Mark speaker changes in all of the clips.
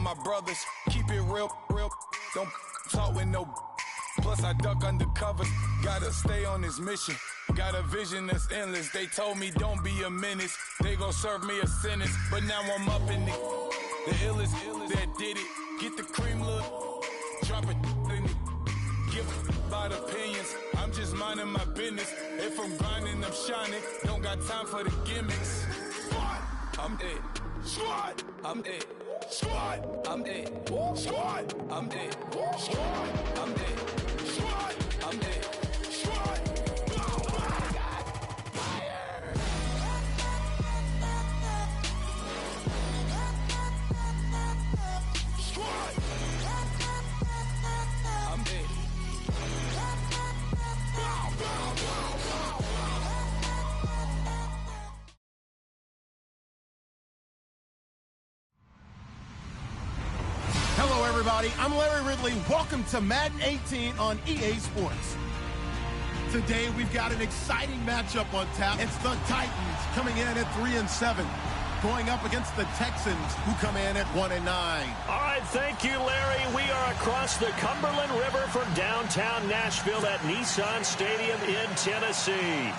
Speaker 1: my brothers. Keep it real, real. Don't talk with no. Plus I duck undercover. Gotta stay on this mission. Got a vision that's endless. They told me don't be a menace. They gon' serve me a sentence. But now I'm up in the illest that did it. Get the cream, look. Drop it in it. Give about opinions. I'm just minding my business. If I'm grinding, I'm shining. Don't got time for the gimmicks. Squad, I'm dead. Squad, I'm dead. Squad, I'm dead. Squad, I'm dead. Squad, I'm dead. Squad, I'm dead. Squad.
Speaker 2: Hello, everybody. I'm Larry Ridley. Welcome to Madden 18 on EA Sports. Today, we've got an exciting matchup on tap. It's the Titans coming in at 3-7, going up against the Texans, who come in at 1-9.
Speaker 3: All right, thank you, Larry. We are across the Cumberland River from downtown Nashville at Nissan Stadium in Tennessee.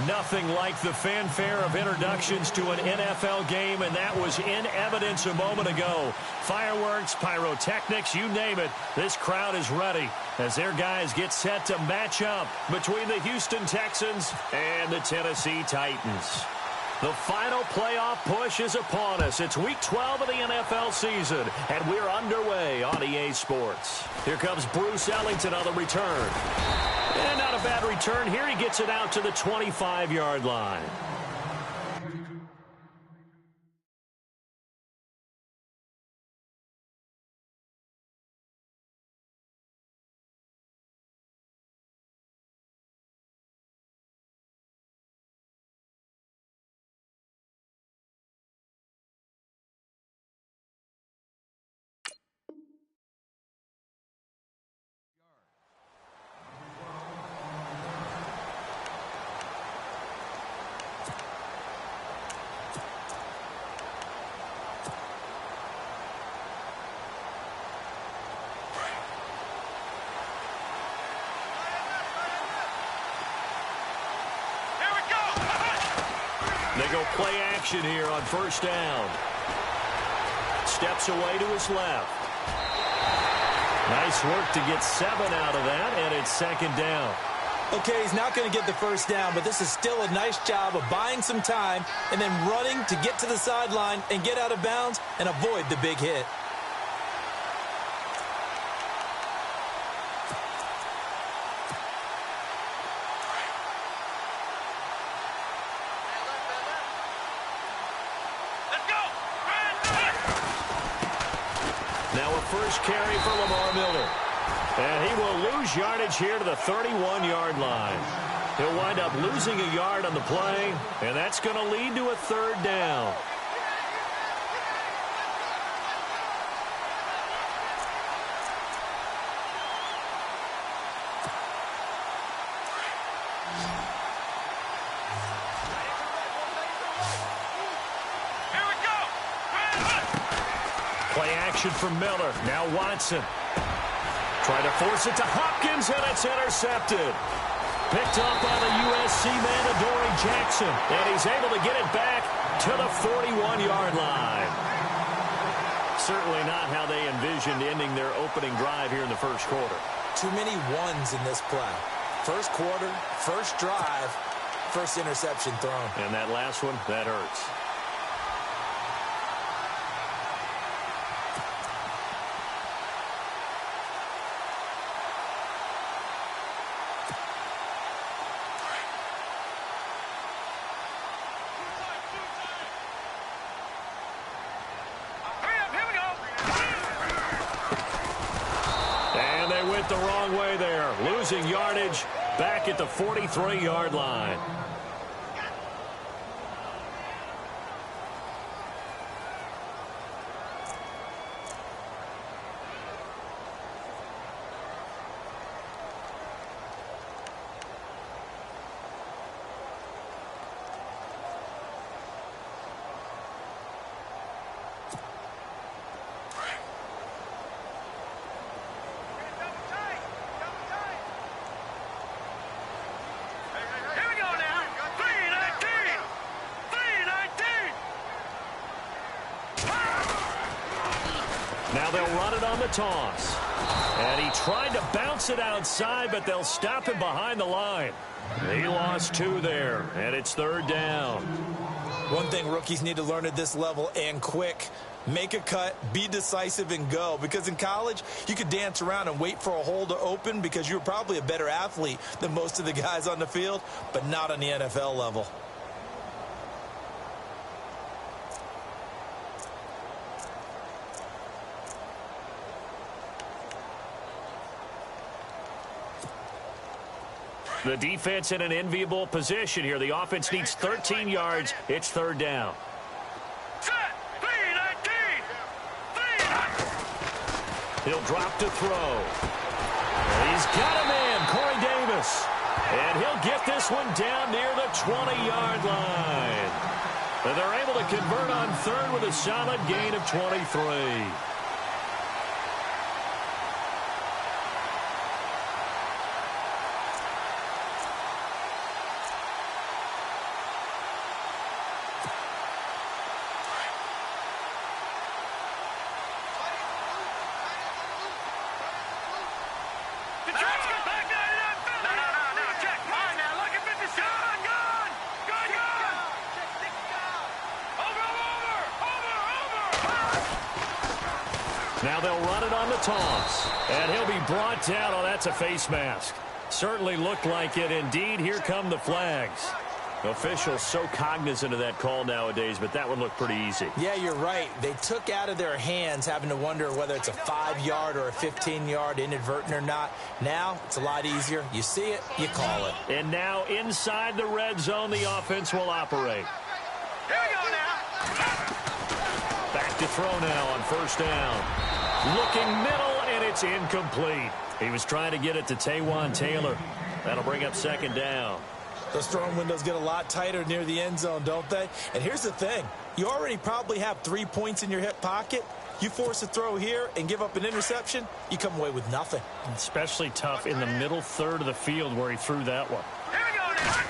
Speaker 3: Nothing like the fanfare of introductions to an NFL game, and that was in evidence a moment ago. Fireworks, pyrotechnics, you name it. This crowd is ready as their guys get set to match up between the Houston Texans and the Tennessee Titans. The final playoff push is upon us. It's Week 12 of the NFL season, and we're underway on EA Sports. Here comes Bruce Ellington on the return. And not a bad return here. He gets it out to the 25-yard line. They go play action here on first down. Steps away to his left. Nice work to get 7 out of that, and it's second down.
Speaker 4: Okay, he's not going to get the first down, but this is still a nice job of buying some time and then running to get to the sideline and get out of bounds and avoid the big hit.
Speaker 3: First carry for Lamar Miller. And he will lose yardage here to the 31-yard line. He'll wind up losing a yard on the play, and that's going to lead to a third down. Play action from Miller. Now Watson. Trying to force it to Hopkins, and it's intercepted. Picked up by the USC man, Adoree Jackson. And he's able to get it back to the 41-yard line. Certainly not how they envisioned ending their opening drive here in the first quarter.
Speaker 4: Too many ones in this play. First quarter, first drive, first interception thrown.
Speaker 3: And that last one, that hurts. The wrong way there, losing yardage back at the 43-yard line. Now they'll run it on the toss. And he tried to bounce it outside, but they'll stop him behind the line. He lost 2 there, and it's 3rd down.
Speaker 4: One thing rookies need to learn at this level, and quick: make a cut, be decisive, and go. Because in college, you could dance around and wait for a hole to open because you're probably a better athlete than most of the guys on the field, but not on the NFL level.
Speaker 3: The defense in an enviable position here. The offense needs 13 yards. It's 3rd down. He'll drop to throw. He's got him in, Corey Davis. And he'll get this one down near the 20-yard line. And they're able to convert on 3rd with a solid gain of 23. Now they'll run it on the toss. And he'll be brought down. Oh, that's a face mask. Certainly looked like it. Indeed, here come the flags. Officials so cognizant of that call nowadays, but that would look pretty easy.
Speaker 4: Yeah, you're right. They took out of their hands having to wonder whether it's a 5-yard or a 15-yard, inadvertent or not. Now, it's a lot easier. You see it, you call it.
Speaker 3: And now inside the red zone, the offense will operate.
Speaker 5: Here we go now.
Speaker 3: Back to throw now on 1st down. Looking middle, and it's incomplete. He was trying to get it to Taywan Taylor. That'll bring up 2nd down.
Speaker 4: Those throwing windows get a lot tighter near the end zone, don't they? And here's the thing. You already probably have 3 points in your hip pocket. You force a throw here and give up an interception, you come away with nothing.
Speaker 3: Especially tough in the middle 3rd of the field where he threw that one.
Speaker 5: Here we go now.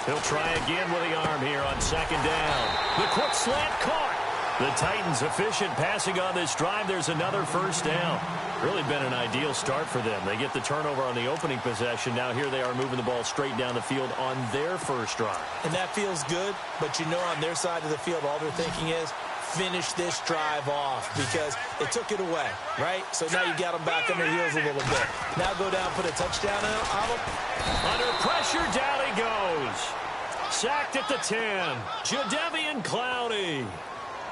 Speaker 3: He'll try again with the arm here on 2nd down. The quick slant caught. The Titans efficient passing on this drive. There's another 1st down. Really been an ideal start for them. They get the turnover on the opening possession. Now here they are moving the ball straight down the field on their 1st drive.
Speaker 4: And that feels good, but you know on their side of the field all they're thinking is finish this drive off because they took it away, right? So now you got them back on their heels a little bit. Now go down, put a touchdown on them.
Speaker 3: Under pressure, down he goes. Sacked at the 10. Jadeveon Clowney.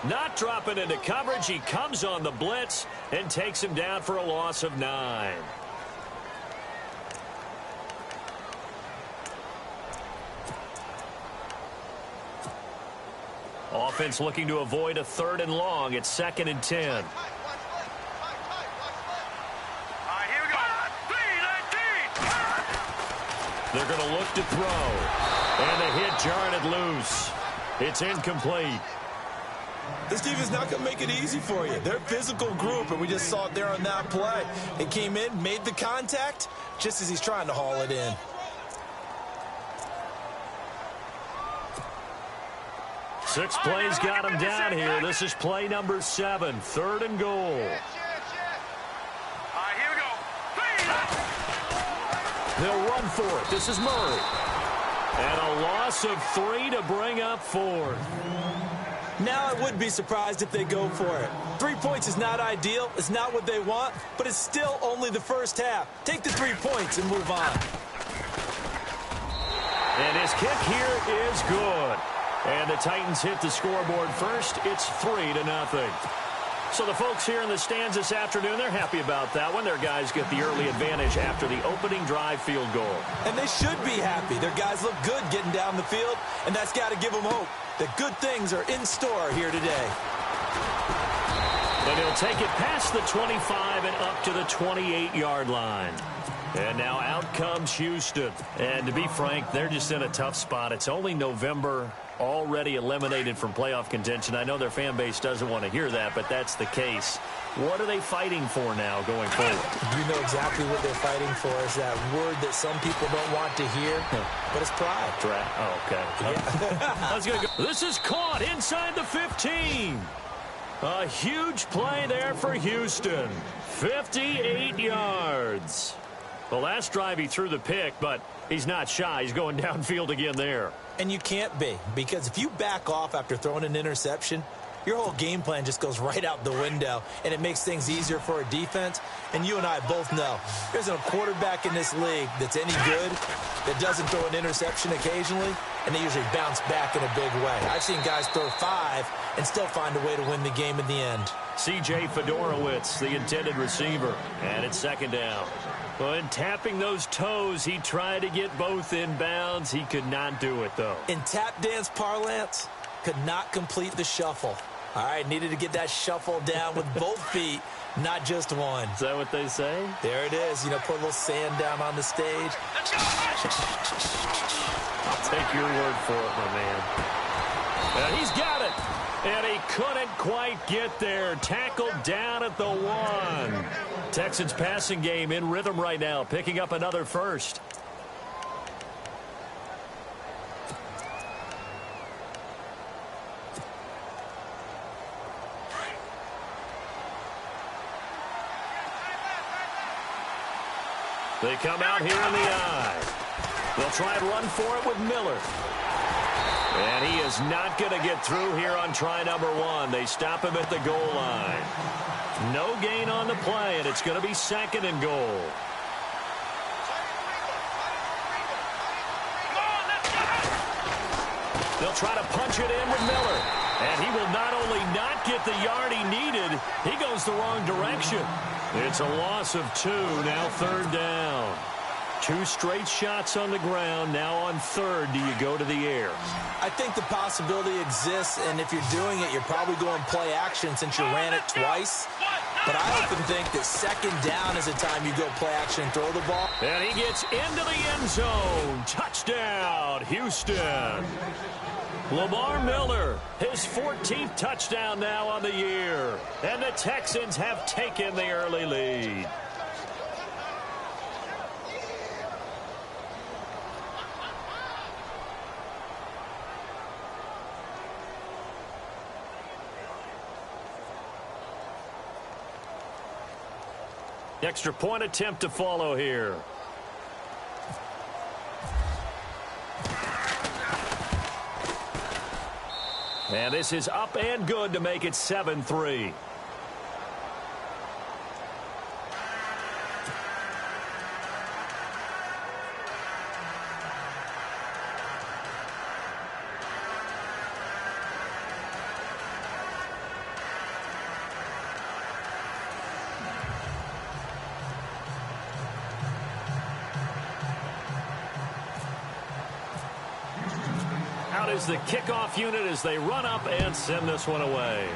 Speaker 3: Not dropping into coverage. He comes on the blitz and takes him down for a loss of 9. Offense looking to avoid a 3rd and long. It's 2nd and 10.
Speaker 5: All right, here we go.
Speaker 3: They're going to look to throw. And the hit jarred it loose. It's incomplete.
Speaker 4: This team is not going to make it easy for you. They're a physical group, and we just saw it there on that play. It came in, made the contact, just as he's trying to haul it in.
Speaker 3: Six plays got him down here. This is play number 7, 3rd and goal.
Speaker 5: All right, here we go.
Speaker 3: They'll run for it. This is Murray. And a loss of 3 to bring up 4th.
Speaker 4: Now I would be surprised if they go for it. 3 points is not ideal. It's not what they want, but it's still only the 1st half. Take the 3 points and move on.
Speaker 3: And his kick here is good. And the Titans hit the scoreboard first. It's 3-0. So the folks here in the stands this afternoon, they're happy about that one. Their guys get the early advantage after the opening drive field goal.
Speaker 4: And they should be happy. Their guys look good getting down the field, and that's got to give them hope that good things are in store here today.
Speaker 3: And he'll take it past the 25 and up to the 28-yard line. And now out comes Houston. And to be frank, they're just in a tough spot. It's only November, already eliminated from playoff contention. I know their fan base doesn't want to hear that, but that's the case. What are they fighting for now going forward?
Speaker 4: You know exactly what they're fighting for. Is that word that some people don't want to hear, but it's pride.
Speaker 3: Oh, okay.
Speaker 4: Yeah.
Speaker 3: Let's go. This is caught inside the 15. A huge play there for Houston. 58 yards. The last drive he threw the pick, but he's not shy. He's going downfield again there.
Speaker 4: And you can't be, because if you back off after throwing an interception, your whole game plan just goes right out the window, and it makes things easier for a defense. And you and I both know there isn't a quarterback in this league that's any good that doesn't throw an interception occasionally, and they usually bounce back in a big way. I've seen guys throw 5 and still find a way to win the game in the end.
Speaker 3: C.J. Fedorowicz, the intended receiver, and it's second down. But tapping those toes, he tried to get both in bounds. He could not do it, though.
Speaker 4: In tap dance parlance, could not complete the shuffle. All right, needed to get that shuffle down with both feet, not just one.
Speaker 3: Is that what they say?
Speaker 4: There it is. You know, put a little sand down on the stage.
Speaker 3: I'll take your word for it, my man. And he's got it. And he couldn't quite get there. Tackled down at the 1. Texans passing game in rhythm right now, picking up another first. They come out here in the eye. They'll try and run for it with Miller. And he is not going to get through here on try number 1. They stop him at the goal line. No gain on the play, and it's going to be second and goal. They'll try to punch it in with Miller. And he will not only not get the yard he needed, he goes the wrong direction. It's a loss of 2, now third down. 2 straight shots on the ground. Now on third, do you go to the air?
Speaker 4: I think the possibility exists, and if you're doing it, you're probably going play action since you ran it twice. But I often think that second down is the time you go play action and throw the ball.
Speaker 3: And he gets into the end zone. Touchdown, Houston. Lamar Miller, his 14th touchdown now on the year. And the Texans have taken the early lead. Extra point attempt to follow here. And this is up and good to make it 7-3. Out is the kickoff unit as they run up and send this one away.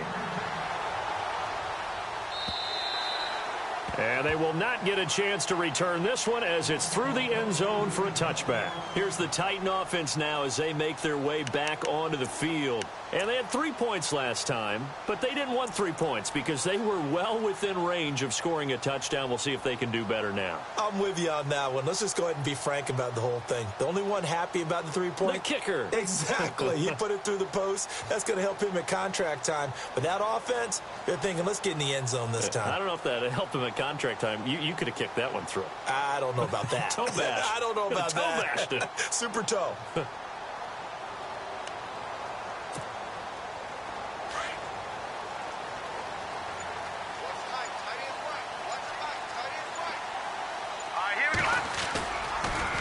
Speaker 3: And they will not get a chance to return this one as it's through the end zone for a touchback. Here's the Titan offense now as they make their way back onto the field. And they had 3 points last time, but they didn't want 3 points because they were well within range of scoring a touchdown. We'll see if they can do better now.
Speaker 4: I'm with you on that one. Let's just go ahead and be frank about the whole thing. The only one happy about the 3-point?
Speaker 3: The kicker.
Speaker 4: Exactly. He put it through the post. That's going to help him at contract time. But that offense, they're thinking, let's get in the end zone this time.
Speaker 3: I don't know if that helped him at contract time. You could have kicked that one through.
Speaker 4: I don't know about that.
Speaker 3: Toe bash.
Speaker 4: I don't know about
Speaker 3: toe
Speaker 4: that.
Speaker 3: Bashed it.
Speaker 4: Super toe.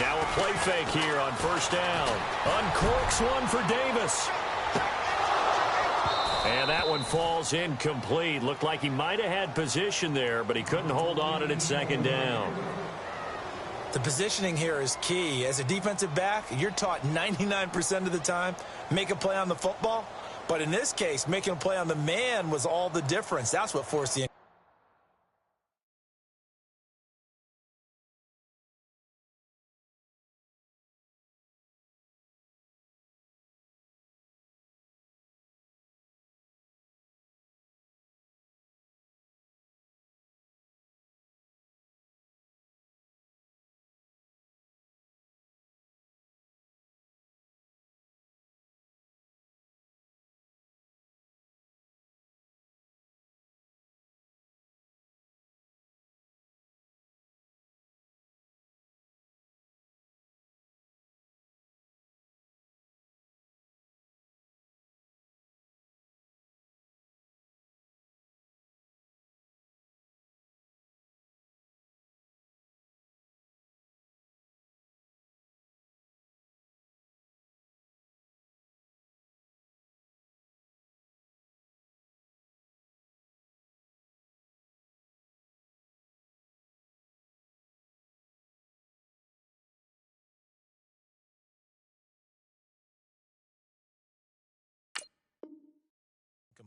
Speaker 3: Now a play fake here on first down. Uncorks one for Davis. And that one falls incomplete. Looked like he might have had position there, but he couldn't hold on it at second down.
Speaker 4: The positioning here is key. As a defensive back, you're taught 99% of the time, make a play on the football. But in this case, making a play on the man was all the difference. That's what forced the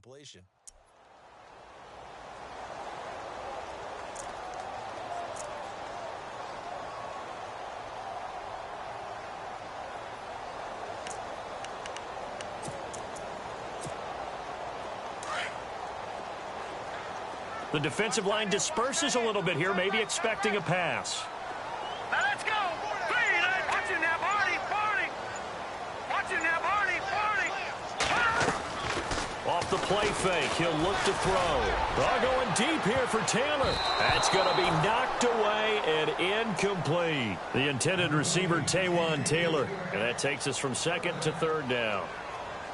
Speaker 4: completion.
Speaker 3: The defensive line disperses a little bit here, maybe expecting a pass.
Speaker 5: Now let's go. Green, watch him now, Barney. Watch him now, Barney.
Speaker 3: Off the play fake, he'll look to throw. Going deep here for Taylor. That's going to be knocked away and incomplete. The intended receiver, Taywan Taylor. And that takes us from second to third down.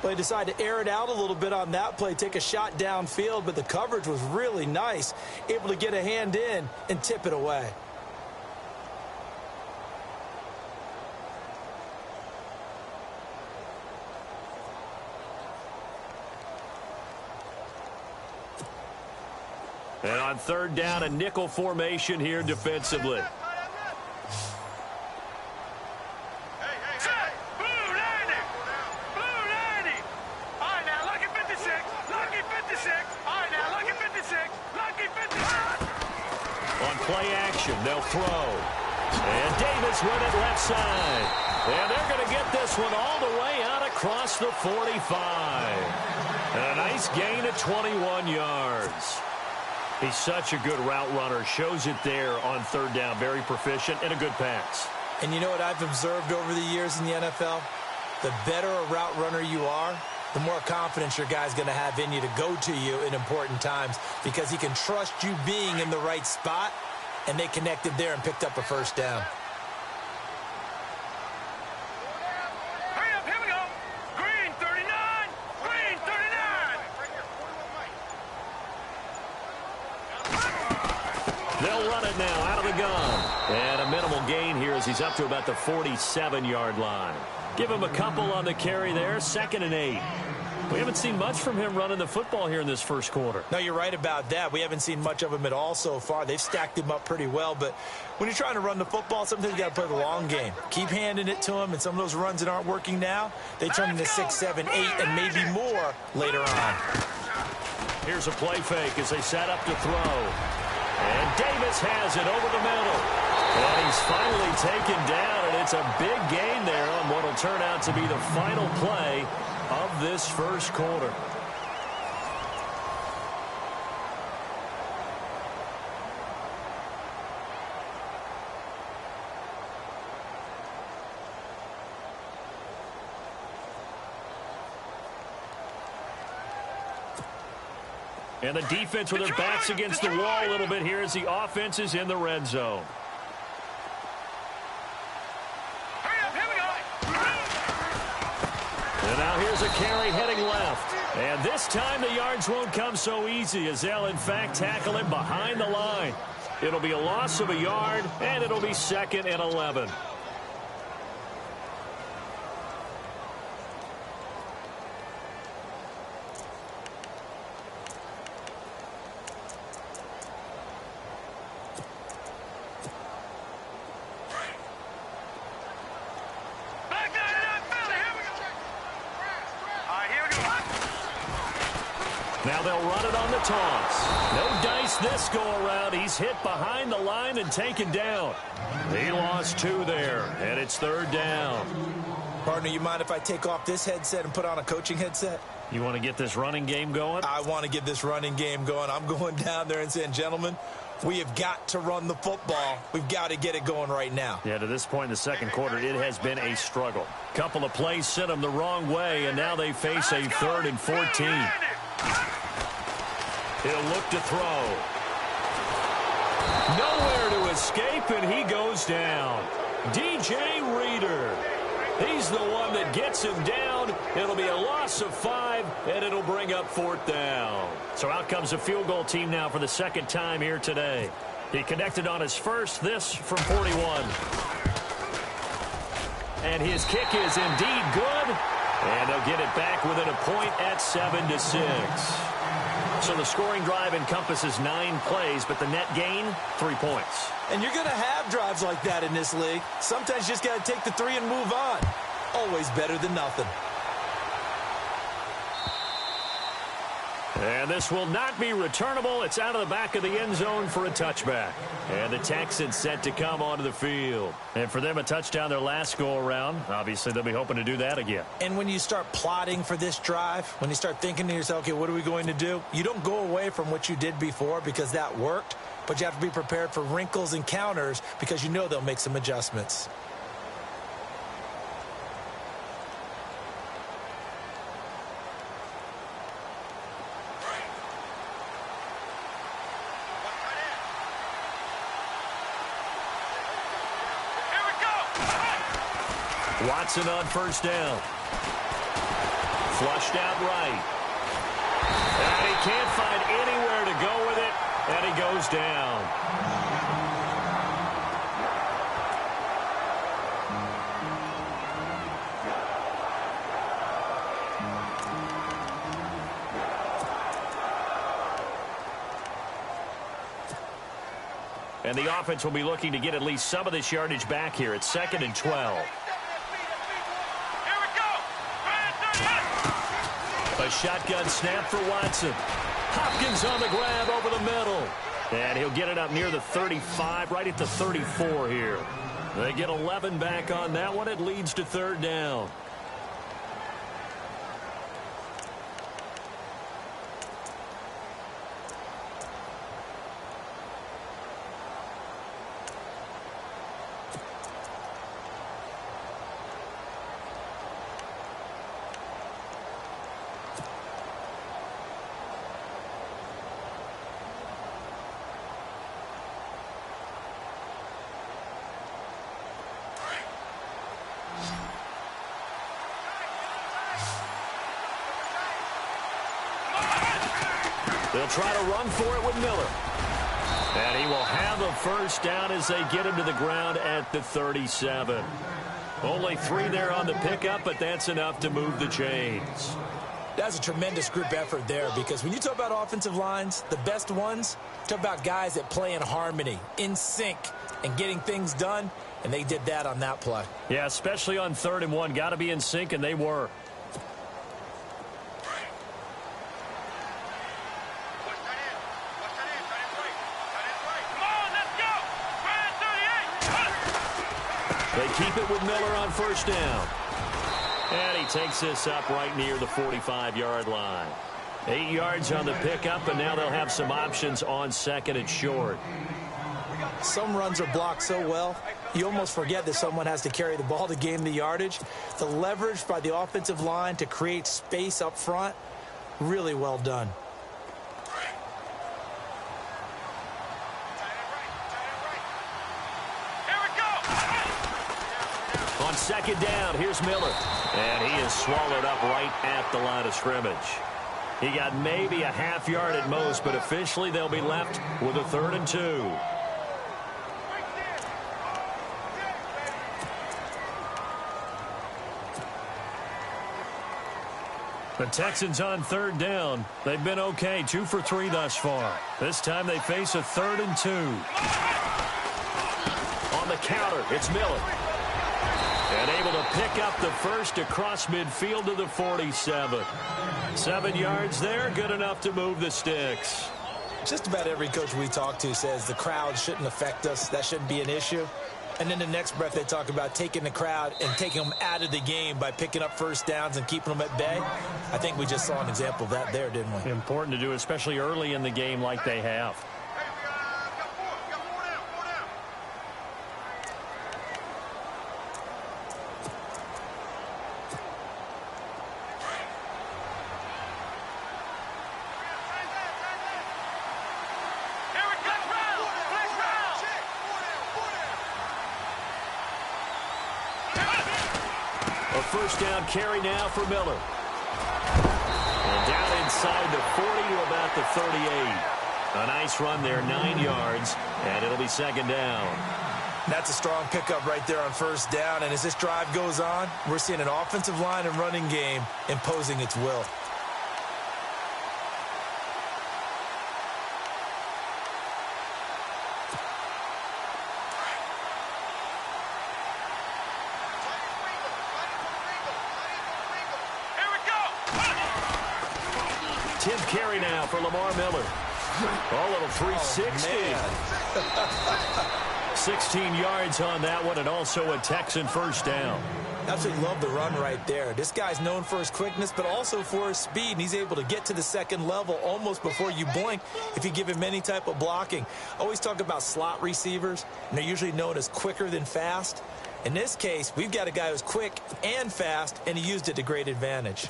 Speaker 4: They decided to air it out a little bit on that play, take a shot downfield, but the coverage was really nice, able to get a hand in and tip it away.
Speaker 3: And on third down, a nickel formation here defensively. Play action, they'll throw. And Davis with it left side. And they're going to get this one all the way out across the 45. And a nice gain of 21 yards. He's such a good route runner. Shows it there on third down. Very proficient and a good pass.
Speaker 4: And you know what I've observed over the years in the NFL? The better a route runner you are, the more confidence your guy's going to have in you to go to you in important times because he can trust you being in the right spot. And they connected there and picked up a first down.
Speaker 5: Hurry up, here we go. Green 39. Green 39.
Speaker 3: They'll run it now out of the gun. And a minimal gain here as he's up to about the 47-yard line. Give him a couple on the carry there. 2nd and 8. We haven't seen much from him running the football here in this first quarter.
Speaker 4: No, you're right about that. We haven't seen much of him at all so far. They've stacked him up pretty well, but when you're trying to run the football, sometimes you got to play the long game. Keep handing it to him, and some of those runs that aren't working now, they turn into 6, 7, 8, and maybe more later on.
Speaker 3: Here's a play fake as they set up to throw. And Davis has it over the middle. And he's finally taken down, and it's a big gain there on what will turn out to be the final play of this first quarter. And the defense with their backs against the wall a little bit here as the offense is in the red zone. And now here's a carry heading left. And this time the yards won't come so easy as they'll, in fact, tackle him behind the line. It'll be a loss of a yard, and it'll be 2nd and 11. Now they'll run it on the toss. No dice this go-around. He's hit behind the line and taken down. He lost 2 there, and it's 3rd down.
Speaker 4: Partner, you mind if I take off this headset and put on a coaching headset?
Speaker 3: You want to get this running game going?
Speaker 4: I want to get this running game going. I'm going down there and saying, gentlemen, we have got to run the football. We've got to get it going right now.
Speaker 3: Yeah, to this point in the second quarter, it has been a struggle. Couple of plays sent them the wrong way, and now they face a 3rd and 14. He'll look to throw. Nowhere to escape, and he goes down. DJ Reader. He's the one that gets him down. It'll be a loss of 5, and it'll bring up 4th down. So out comes a field goal team now for the second time here today. He connected on his first, this from 41. And his kick is indeed good. And they'll get it back within a point at 7-6. So the scoring drive encompasses 9 plays, but the net gain, 3 points.
Speaker 4: And you're going to have drives like that in this league. Sometimes you just got to take the 3 and move on. Always better than nothing.
Speaker 3: And this will not be returnable. It's out of the back of the end zone for a touchback. And the Texans set to come onto the field. And for them, a touchdown their last go-around. Obviously, they'll be hoping to do that again.
Speaker 4: And when you start plotting for this drive, when you start thinking to yourself, okay, what are we going to do? You don't go away from what you did before because that worked, but you have to be prepared for wrinkles and counters because you know they'll make some adjustments.
Speaker 3: Watson on first down. Flushed out right. And he can't find anywhere to go with it, and he goes down. And the offense will be looking to get at least some of this yardage back here. It's 2nd and 12. A shotgun snap for Watson. Hopkins on the grab over the middle. And he'll get it up near the 35, right at the 34 here. They get 11 back on that one. It leads to 3rd down. They'll try to run for it with Miller. And he will have a first down as they get him to the ground at the 37. Only 3 there on the pickup, but that's enough to move the chains.
Speaker 4: That's a tremendous group effort there because when you talk about offensive lines, the best ones, talk about guys that play in harmony, in sync, and getting things done, and they did that on that play.
Speaker 3: Yeah, especially on 3rd and 1. Got to be in sync, and they were. They keep it with Miller on first down. And he takes this up right near the 45-yard line. 8 yards on the pickup, and now they'll have some options on 2nd and short.
Speaker 4: Some runs are blocked so well, you almost forget that someone has to carry the ball to gain the yardage. The leverage by the offensive line to create space up front, really well done.
Speaker 3: On 2nd down, here's Miller. And he is swallowed up right at the line of scrimmage. He got maybe a half yard at most, but officially they'll be left with a 3rd and 2. The Texans on 3rd down. They've been okay, 2 for 3 thus far. This time they face a 3rd and 2. On the counter, it's Miller. And able to pick up the first across midfield to the 47. 7 yards there, good enough to move the sticks.
Speaker 4: Just about every coach we talk to says the crowd shouldn't affect us. That shouldn't be an issue. And then the next breath they talk about taking the crowd and taking them out of the game by picking up first downs and keeping them at bay. I think we just saw an example of that there, didn't we?
Speaker 3: Important to do, especially early in the game like they have. First down carry now for Miller. And down inside the 40 to about the 38. A nice run there, 9 yards, and it'll be 2nd down.
Speaker 4: That's a strong pickup right there on first down, and as this drive goes on, we're seeing an offensive line and running game imposing its will.
Speaker 3: 10th carry now for Lamar Miller. Oh, little 360. 16 yards on that one, and also a Texan first down.
Speaker 4: Absolutely love the run right there. This guy's known for his quickness, but also for his speed, and he's able to get to the second level almost before you blink if you give him any type of blocking. I always talk about slot receivers, and they're usually known as quicker than fast. In this case, we've got a guy who's quick and fast, and he used it to great advantage.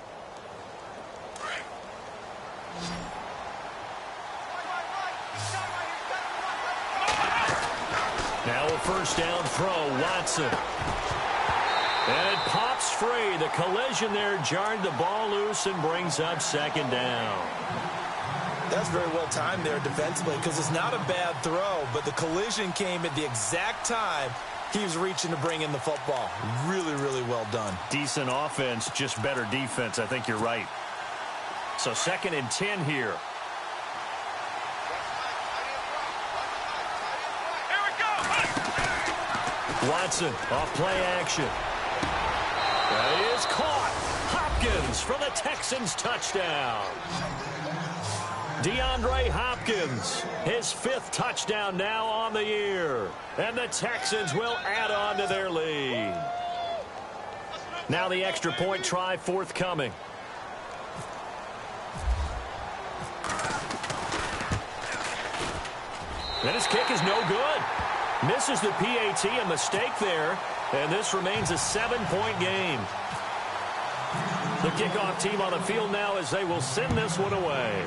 Speaker 3: Now a first down throw, Watson. And it pops free. The collision there jarred the ball loose and brings up second down.
Speaker 4: That's very well timed there defensively because it's not a bad throw, but the collision came at the exact time he was reaching to bring in the football. Really, really well done.
Speaker 3: Decent offense, just better defense. I think you're right. So 2nd and 10 here. Watson off play action. That is caught. Hopkins for the Texans touchdown. DeAndre Hopkins, his 5th touchdown now on the year. And the Texans will add on to their lead. Now the extra point try forthcoming. And his kick is no good. Misses the PAT, a mistake there. And this remains a 7-point game. The kickoff team on the field now as they will send this one away.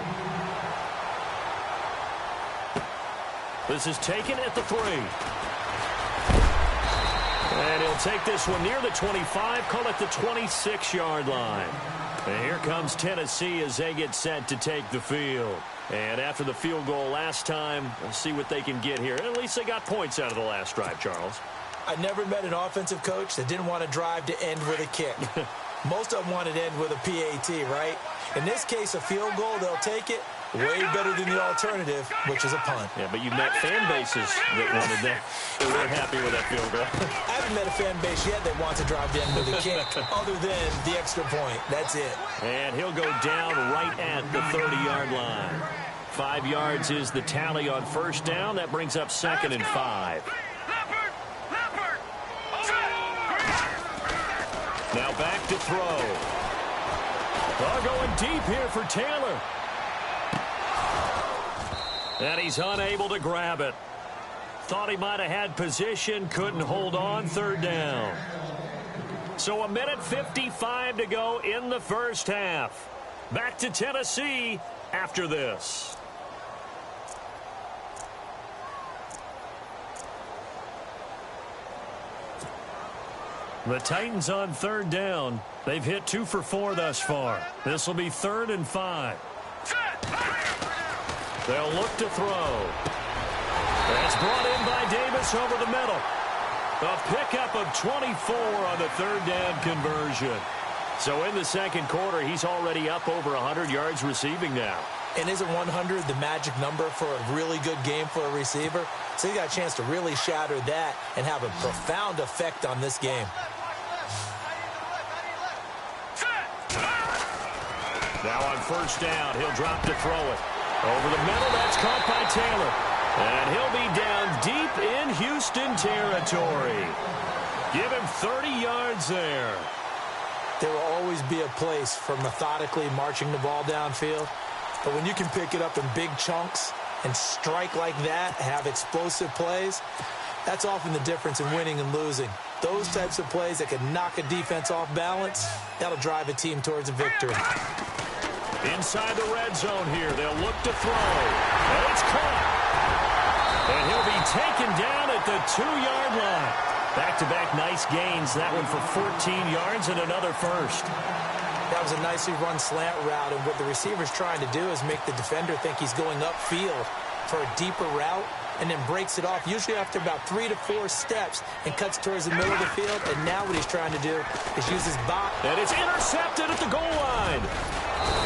Speaker 3: This is taken at the 3. And he'll take this one near the 25, call it the 26-yard line. And here comes Tennessee as they get set to take the field. And after the field goal last time, we'll see what they can get here. At least they got points out of the last drive, Charles.
Speaker 4: I never met an offensive coach that didn't want to drive to end with a kick. Most of them wanted to end with a PAT, right? In this case, a field goal, they'll take it. Way better than the alternative, which is a punt.
Speaker 3: Yeah, but you've met fan bases that wanted that. They were happy with that field goal.
Speaker 4: I haven't met a fan base yet that wants to drive to end with a kick other than the extra point. That's it.
Speaker 3: And he'll go down right at the 30-yard line. 5 yards is the tally on first down. That brings up 2nd and 5. Now back to throw. Well, going deep here for Taylor. And he's unable to grab it. Thought he might have had position, couldn't hold on, 3rd down. So 1:55 to go in the first half. Back to Tennessee after this. The Titans on 3rd down. They've hit 2 for 4 thus far. This will be 3rd and 5. They'll look to throw. That's brought in by Davis over the middle. A pickup of 24 on the 3rd down conversion. So in the second quarter, he's already up over 100 yards receiving now.
Speaker 4: And isn't 100 the magic number for a really good game for a receiver? So he got a chance to really shatter that and have a profound effect on this game.
Speaker 3: Now on first down, he'll drop to throw it. Over the middle, that's caught by Taylor. And he'll be down deep in Houston territory. Give him 30 yards there.
Speaker 4: There will always be a place for methodically marching the ball downfield. But when you can pick it up in big chunks and strike like that, have explosive plays, that's often the difference in winning and losing. Those types of plays that can knock a defense off balance, that'll drive a team towards a victory.
Speaker 3: Inside the red zone here, they'll look to throw. And it's caught. And he'll be taken down at the 2-yard line. Back-to-back nice gains. That one for 14 yards and another first.
Speaker 4: That was a nicely run slant route, and what the receiver's trying to do is make the defender think he's going upfield for a deeper route and then breaks it off, usually after about 3 to 4 steps, and cuts towards the middle of the field. And now what he's trying to do is use his body.
Speaker 3: And it's intercepted at the goal line.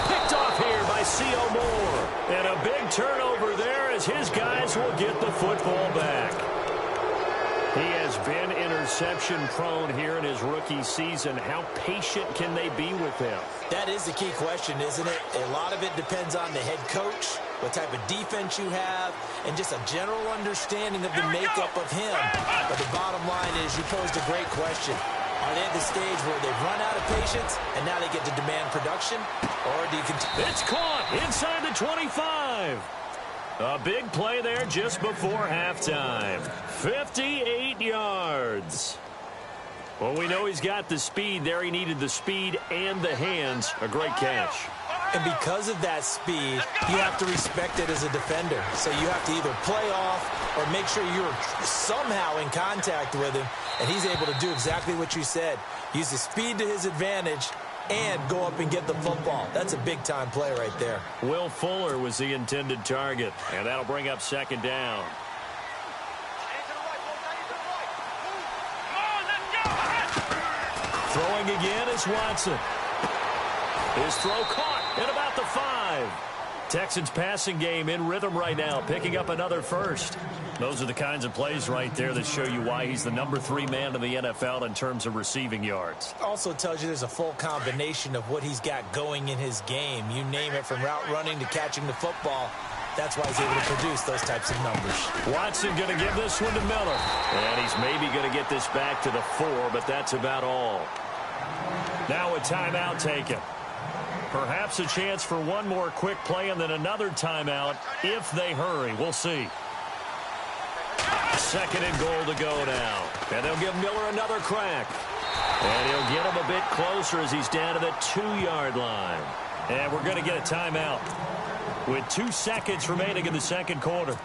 Speaker 3: Picked off here by C.O. Moore. And a big turnover there as his guys will get the football back. He has been interception prone here in his rookie season. How patient can they be with him?
Speaker 4: That is the key question, isn't it? A lot of it depends on the head coach, what type of defense you have, and just a general understanding of the makeup of him. But the bottom line is you posed a great question. Are they at the stage where they've run out of patience and now they get to demand production? Or do you continue?
Speaker 3: It's caught inside the 25. A big play there just before halftime. 58 yards. Well, we know he's got the speed there. He needed the speed and the hands. A great catch.
Speaker 4: And because of that speed, you have to respect it as a defender. So you have to either play off or make sure you're somehow in contact with him. And he's able to do exactly what you said. Use the speed to his advantage and go up and get the football. That's a big-time play right there.
Speaker 3: Will Fuller was the intended target, and that'll bring up second down. Throwing again is Watson. His throw caught at about the 5. Texans passing game in rhythm right now, picking up another first. Those are the kinds of plays right there that show you why he's the number 3 man in the NFL in terms of receiving yards.
Speaker 4: Also tells you there's a full combination of what he's got going in his game. You name it, from route running to catching the football. That's why he's able to produce those types of numbers.
Speaker 3: Watson going to give this one to Miller. And he's maybe going to get this back to the 4, but that's about all. Now a timeout taken. Perhaps a chance for one more quick play and then another timeout if they hurry. We'll see. Second and goal to go now. And they'll give Miller another crack. And he'll get him a bit closer as he's down to the 2-yard line. And we're going to get a timeout with 2 seconds remaining in the second quarter.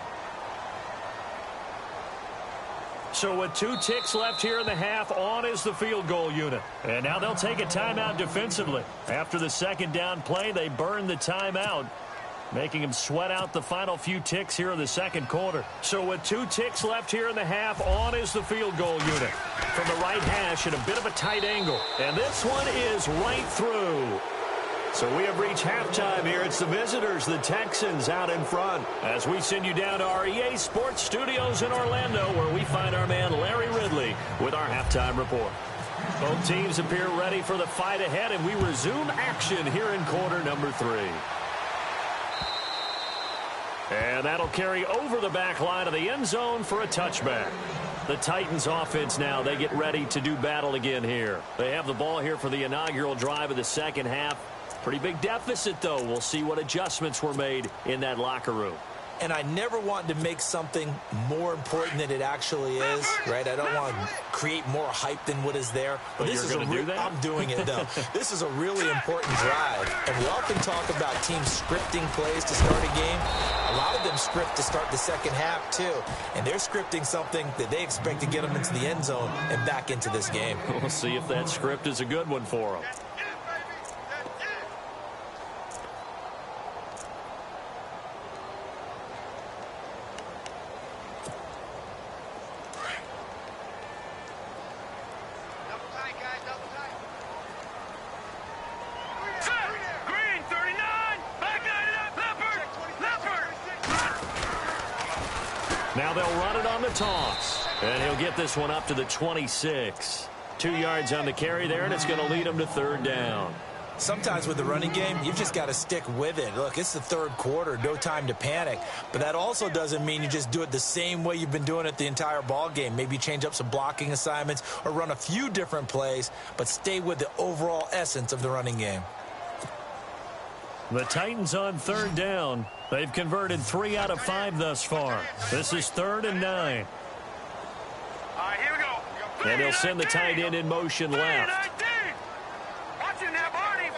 Speaker 3: So with 2 ticks left here in the half, on is the field goal unit. And now they'll take a timeout defensively. After the second down play, they burn the timeout, making them sweat out the final few ticks here in the second quarter. So with 2 ticks left here in the half, on is the field goal unit. From the right hash at a bit of a tight angle. And this one is right through. So we have reached halftime here. It's the visitors, the Texans, out in front. As we send you down to our EA Sports Studios in Orlando, where we find our man Larry Ridley with our halftime report. Both teams appear ready for the fight ahead, and we resume action here in quarter number 3. And that'll carry over the back line of the end zone for a touchback. The Titans offense now, they get ready to do battle again here. They have the ball here for the inaugural drive of the second half. Pretty big deficit, though. We'll see what adjustments were made in that locker room.
Speaker 4: And I never want to make something more important than it actually is, right? I don't want to create more hype than what is there.
Speaker 3: But this is going to do that?
Speaker 4: I'm doing it, though. This is a really important drive. And we often talk about teams scripting plays to start a game. A lot of them script to start the second half, too. And they're scripting something that they expect to get them into the end zone and back into this game.
Speaker 3: We'll see if that script is a good one for them. Now they'll run it on the toss. And he'll get this one up to the 26. 2 yards on the carry there, and it's going to lead him to third down.
Speaker 4: Sometimes with the running game, you've just got to stick with it. Look, it's the third quarter, no time to panic. But that also doesn't mean you just do it the same way you've been doing it the entire ball game. Maybe change up some blocking assignments or run a few different plays, but stay with the overall essence of the running game.
Speaker 3: The Titans on third down. They've converted 3 out of 5 thus far. This is 3rd and 9.
Speaker 5: All right, here we go.
Speaker 3: And he'll send the tight end in motion left.
Speaker 5: Watch him now, Barney.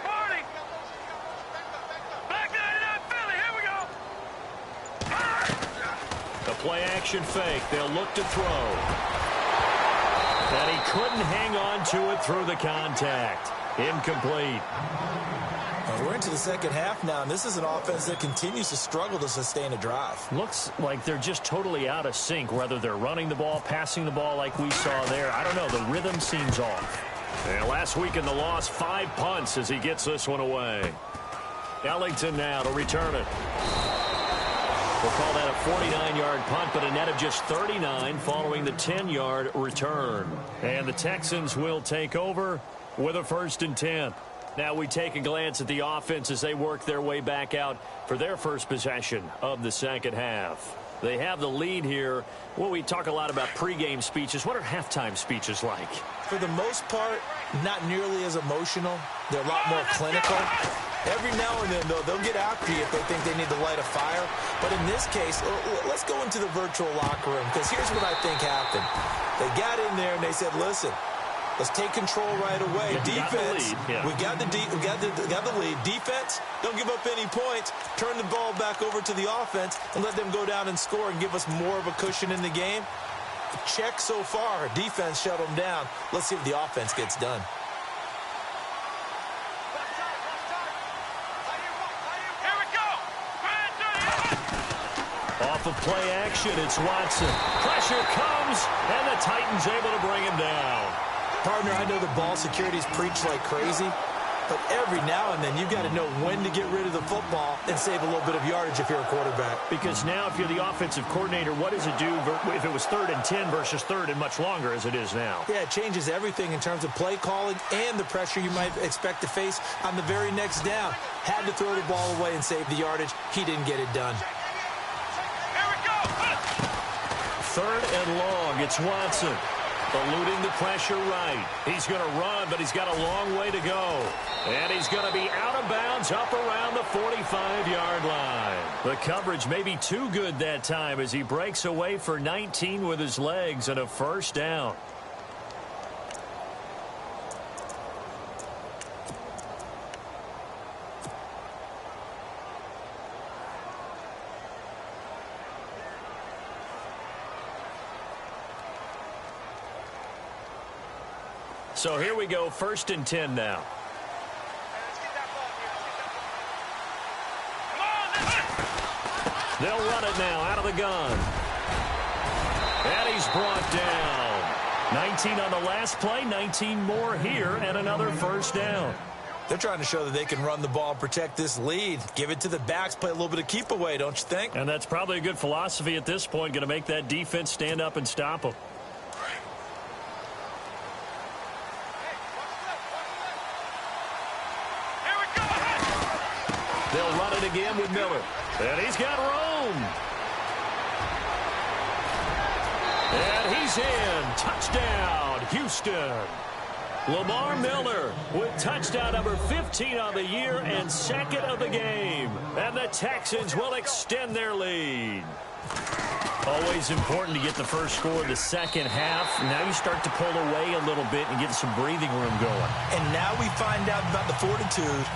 Speaker 5: Back 99, Philly. Here we go.
Speaker 3: The play action fake. They'll look to throw. And he couldn't hang on to it through the contact. Incomplete.
Speaker 4: We're into the second half now, and this is an offense that continues to struggle to sustain a drive.
Speaker 3: Looks like they're just totally out of sync, whether they're running the ball, passing the ball like we saw there. I don't know. The rhythm seems off. And last week in the loss, 5 punts as he gets this one away. Ellington now to return it. We'll call that a 49-yard punt, but a net of just 39 following the 10-yard return. And the Texans will take over with a 1st and 10. Now we take a glance at the offense as they work their way back out for their first possession of the second half. They have the lead here. Well, we talk a lot about pregame speeches. What are halftime speeches like?
Speaker 4: For the most part, not nearly as emotional. They're a lot more clinical. Every now and then, though, they'll get after you if they think they need to light a fire. But in this case, let's go into the virtual locker room, because here's what I think happened. They got in there and they said, listen, let's take control right away. Defense, we got the lead. Defense, don't give up any points. Turn the ball back over to the offense and let them go down and score and give us more of a cushion in the game. Check so far. Defense shut them down. Let's see if the offense gets done.
Speaker 3: Off of play action, it's Watson. Pressure comes, and the Titans able to bring him down.
Speaker 4: Partner, I know the ball security's preached like crazy, but every now and then you've got to know when to get rid of the football and save a little bit of yardage if you're a quarterback.
Speaker 3: Because now if you're the offensive coordinator, what does it do if it was 3rd and 10 versus 3rd and much longer as it is now?
Speaker 4: Yeah, it changes everything in terms of play calling and the pressure you might expect to face on the very next down. Had to throw the ball away and save the yardage. He didn't get it done.
Speaker 3: 3rd and long, it's Watson. Eluding the pressure right. He's going to run, but he's got a long way to go. And he's going to be out of bounds up around the 45-yard line. The coverage may be too good that time as he breaks away for 19 with his legs and a 1st down. So here we go, 1st and 10 now. They'll run it now out of the gun. And he's brought down. 19 on the last play, 19 more here, and another 1st down.
Speaker 4: They're trying to show that they can run the ball and protect this lead. Give it to the backs, play a little bit of keep away, don't you think?
Speaker 3: And that's probably a good philosophy at this point, going to make that defense stand up and stop them. They'll run it again with Miller. And he's got room. And he's in. Touchdown, Houston. Lamar Miller with touchdown number 15 on the year and 2nd of the game. And the Texans will extend their lead. Always important to get the first score of the second half. Now you start to pull away a little bit and get some breathing room going.
Speaker 4: And now we find out about the fortitude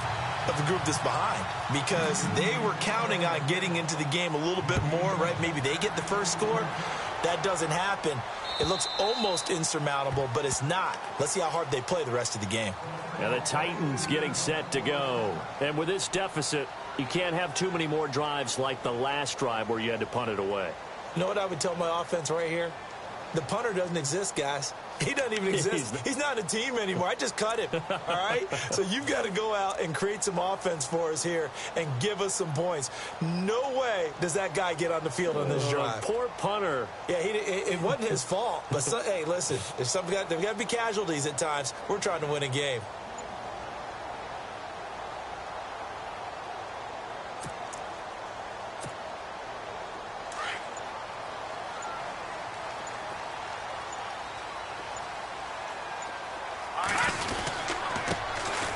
Speaker 4: of the group that's behind, because they were counting on getting into the game a little bit more, right? Maybe they get the first score. That doesn't happen. It looks almost insurmountable, but it's not. Let's see how hard they play the rest of the game.
Speaker 3: Now the Titans getting set to go. And with this deficit, you can't have too many more drives like the last drive where you had to punt it away.
Speaker 4: You know what I would tell my offense right here? The punter doesn't exist, guys. He doesn't even exist. He's not a team anymore. I just cut him, all right? So you've got to go out and create some offense for us here and give us some points. No way does that guy get on the field on this drive.
Speaker 3: Poor punter.
Speaker 4: Yeah, it wasn't his fault. But, hey, listen, there's got to be casualties at times. We're trying to win a game.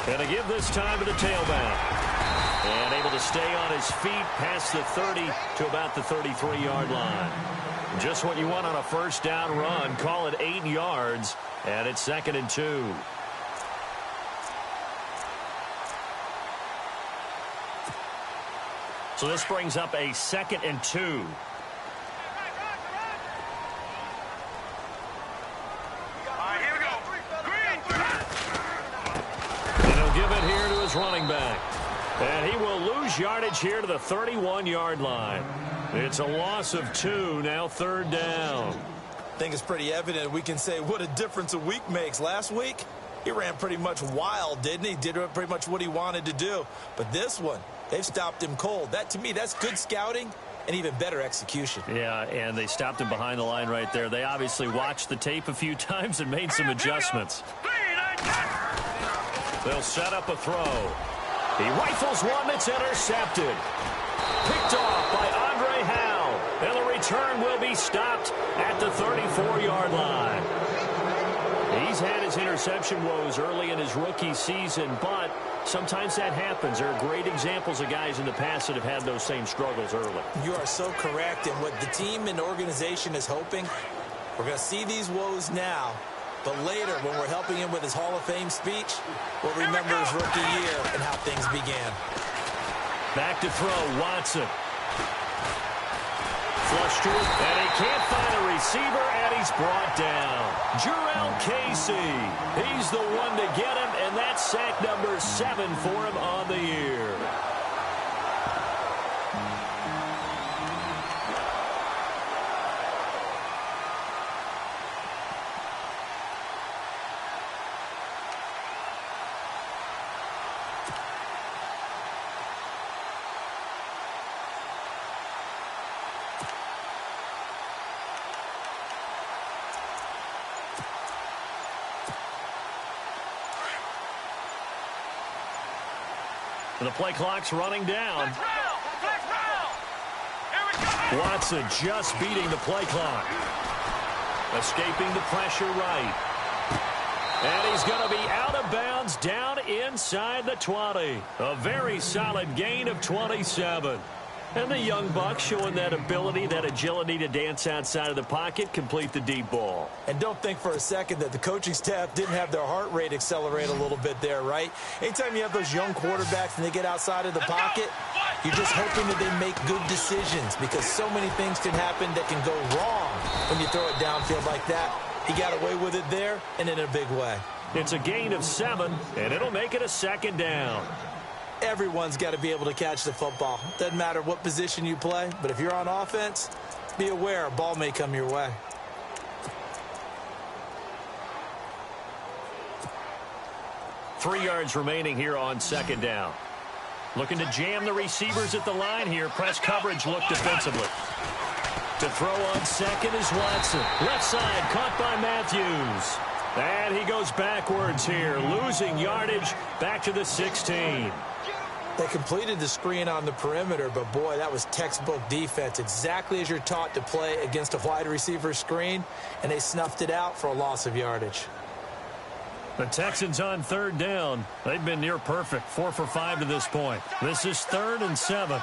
Speaker 3: And to give this time to the tailback. And able to stay on his feet past the 30 to about the 33-yard line. Just what you want on a 1st down run. Call it 8 yards. And it's 2nd and 2. So this brings up a 2nd and 2. Running back. And he will lose yardage here to the 31-yard line. It's a loss of 2, now 3rd down.
Speaker 4: I think it's pretty evident we can say what a difference a week makes. Last week, he ran pretty much wild, didn't he? Did pretty much what he wanted to do. But this one, they've stopped him cold. That, to me, that's good scouting and even better execution.
Speaker 3: Yeah, and they stopped him behind the line right there. They obviously watched the tape a few times and made some adjustments. They'll set up a throw. He rifles one that's intercepted. Picked off by Andre Howe. And the return will be stopped at the 34-yard line. He's had his interception woes early in his rookie season, but sometimes that happens. There are great examples of guys in the past that have had those same struggles early.
Speaker 4: You are so correct. And what the team and organization is hoping, we're going to see these woes now. But later, when we're helping him with his Hall of Fame speech, we'll remember his rookie year and how things began.
Speaker 3: Back to throw, Watson. Flush to it, and he can't find a receiver, and he's brought down. Jurrell Casey. He's the one to get him, and that's sack number 7 for him on the year. The play clock's running down. Watson just beating the play clock. Escaping the pressure right. And he's going to be out of bounds down inside the 20. A very solid gain of 27. And the young buck showing that ability, that agility to dance outside of the pocket, complete the deep ball.
Speaker 4: And don't think for a second that the coaching staff didn't have their heart rate accelerate a little bit there, right? Anytime you have those young quarterbacks and they get outside of the pocket, you're just hoping that they make good decisions because so many things can happen that can go wrong when you throw it downfield like that. He got away with it there and in a big way.
Speaker 3: It's a gain of 7, and it'll make it a second down.
Speaker 4: Everyone's got to be able to catch the football. Doesn't matter what position you play, but if you're on offense, be aware a ball may come your way.
Speaker 3: Three yards remaining here on second down. Looking to jam the receivers at the line here. Press coverage look defensively. To throw on second is Watson. Left side caught by Matthews. And he goes backwards here, losing yardage back to the 16.
Speaker 4: They completed the screen on the perimeter, but boy, that was textbook defense. Exactly as you're taught to play against a wide receiver screen, and they snuffed it out for a loss of yardage.
Speaker 3: The Texans on third down. They've been near perfect, 4 for 5 to this point. This is 3rd and 7.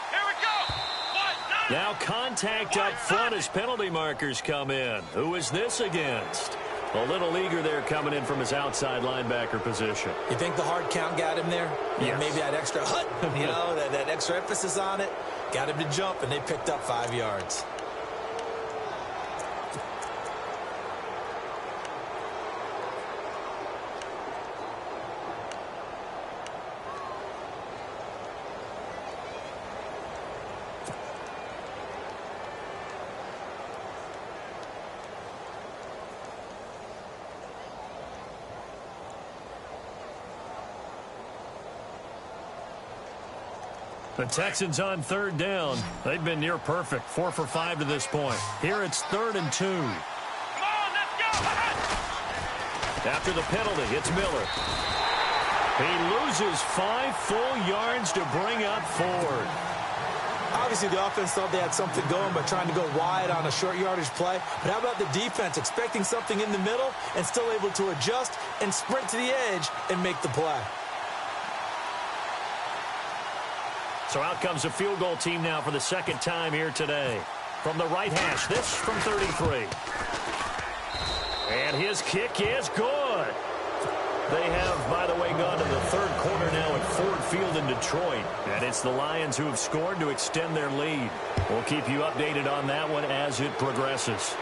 Speaker 5: Here we go.
Speaker 3: Now contact up front as penalty markers come in. Who is this against? A little eager there coming in from his outside linebacker position.
Speaker 4: You think the hard count got him there?
Speaker 3: Yes.
Speaker 4: Maybe that extra that extra emphasis on it got him to jump, and they picked up 5 yards.
Speaker 3: The Texans on third down. They've been near perfect, 4 for 5 to this point. Here it's 3rd and 2.
Speaker 5: Come on, let's go.
Speaker 3: After the penalty, it's Miller. He loses 5 full yards to bring up 4.
Speaker 4: Obviously, the offense thought they had something going by trying to go wide on a short yardage play. But how about the defense expecting something in the middle and still able to adjust and sprint to the edge and make the play?
Speaker 3: So out comes a field goal team now for the second time here today. From the right hash, this from 33. And his kick is good. They have, by the way, gone to the third quarter now at Ford Field in Detroit. And it's the Lions who have scored to extend their lead. We'll keep you updated on that one as it progresses.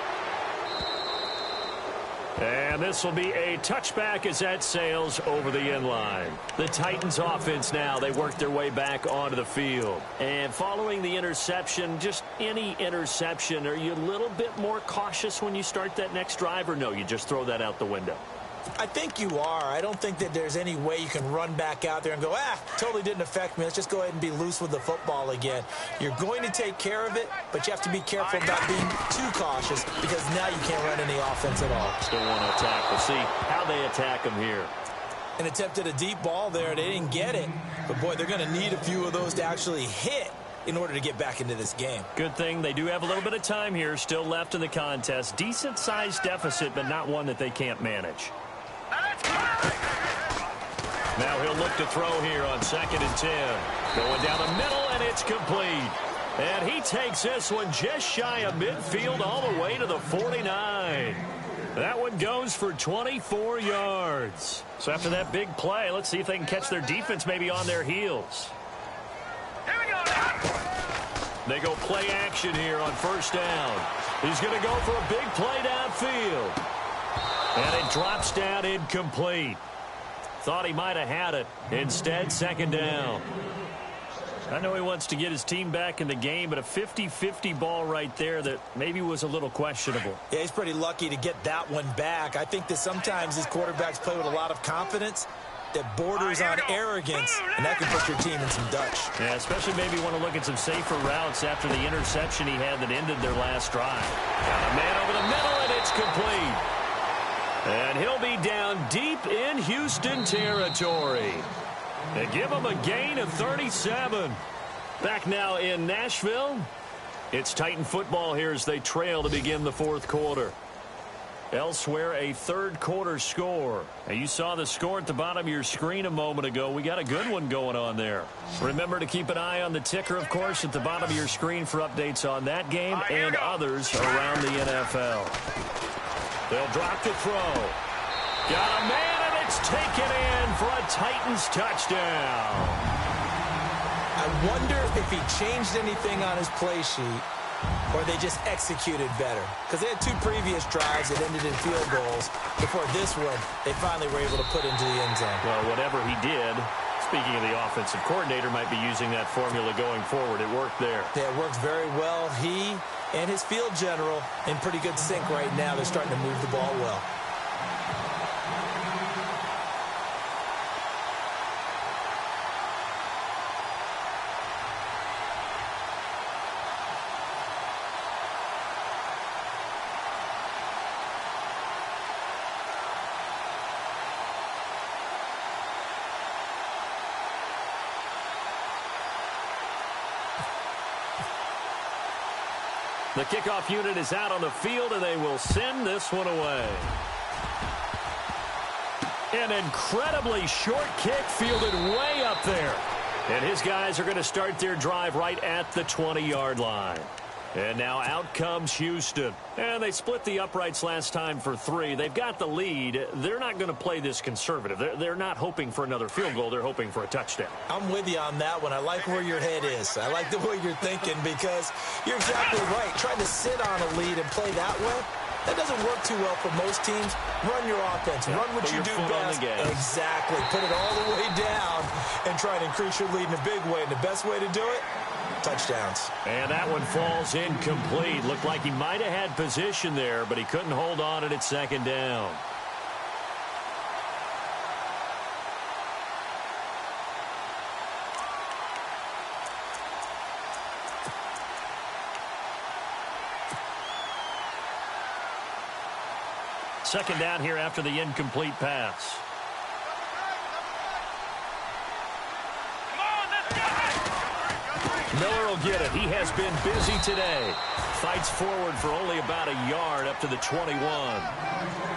Speaker 3: And this will be a touchback as that sails over the end line. The Titans offense now, they work their way back onto the field. And following the interception, just any interception, are you a little bit more cautious when you start that next drive, or no, you just throw that out the window?
Speaker 4: I think you are. I don't think that there's any way you can run back out there and go, totally didn't affect me. Let's just go ahead and be loose with the football again. You're going to take care of it, but you have to be careful about being too cautious because now you can't run any offense at all.
Speaker 3: Still want to attack. We'll see how they attack him here.
Speaker 4: And attempted a deep ball there. They didn't get it. But, boy, they're going to need a few of those to actually hit in order to get back into this game.
Speaker 3: Good thing they do have a little bit of time here still left in the contest. Decent-sized deficit, but not one that they can't manage. Now he'll look to throw here on 2nd and 10. Going down the middle, and it's complete. And he takes this one just shy of midfield all the way to the 49. That one goes for 24 yards. So after that big play, let's see if they can catch their defense maybe on their heels.
Speaker 5: Here we go now.
Speaker 3: They go play action here on 1st down. He's going to go for a big play downfield. And it drops down incomplete. Thought he might have had it. Instead, 2nd down. I know he wants to get his team back in the game, but a 50-50 ball right there that maybe was a little questionable.
Speaker 4: Yeah, he's pretty lucky to get that one back. I think that sometimes these quarterbacks play with a lot of confidence that borders on arrogance, and that can put your team in some Dutch.
Speaker 3: Yeah, especially maybe want to look at some safer routes after the interception he had that ended their last drive. Got a man over the middle, and it's complete. And he'll be down deep in Houston territory. They give him a gain of 37. Back now in Nashville. It's Titan football here as they trail to begin the 4th quarter. Elsewhere, a 3rd quarter score. Now, you saw the score at the bottom of your screen a moment ago. We got a good one going on there. Remember to keep an eye on the ticker, of course, at the bottom of your screen for updates on that game and others around the NFL. They'll drop the throw. Got a man, and it's taken in for a Titans touchdown.
Speaker 4: I wonder if he changed anything on his play sheet or they just executed better. Because they had 2 previous drives that ended in field goals. Before this one, they finally were able to put into the end zone.
Speaker 3: Well, whatever he did, speaking of the offensive coordinator, might be using that formula going forward. It worked there.
Speaker 4: Yeah, it works very well. He and his field general in pretty good sync right now. They're starting to move the ball well.
Speaker 3: The kickoff unit is out on the field, and they will send this one away. An incredibly short kick fielded way up there. And his guys are going to start their drive right at the 20-yard line. And now out comes Houston. And they split the uprights last time for 3. They've got the lead. They're not going to play this conservative. They're not hoping for another field goal. They're hoping for a touchdown.
Speaker 4: I'm with you on that one. I like where your head is. I like the way you're thinking because you're exactly right. Trying to sit on a lead and play that way, that doesn't work too well for most teams. Run your offense. Run what you do best. Exactly. Put it all the way down and try to increase your lead in a big way. And the best way to do it, touchdowns.
Speaker 3: And that one falls incomplete. Looked like he might have had position there, but he couldn't hold on at 2nd down. Second down here after the incomplete pass. Miller will get it. He has been busy today. Fights forward for only about a yard up to the 21.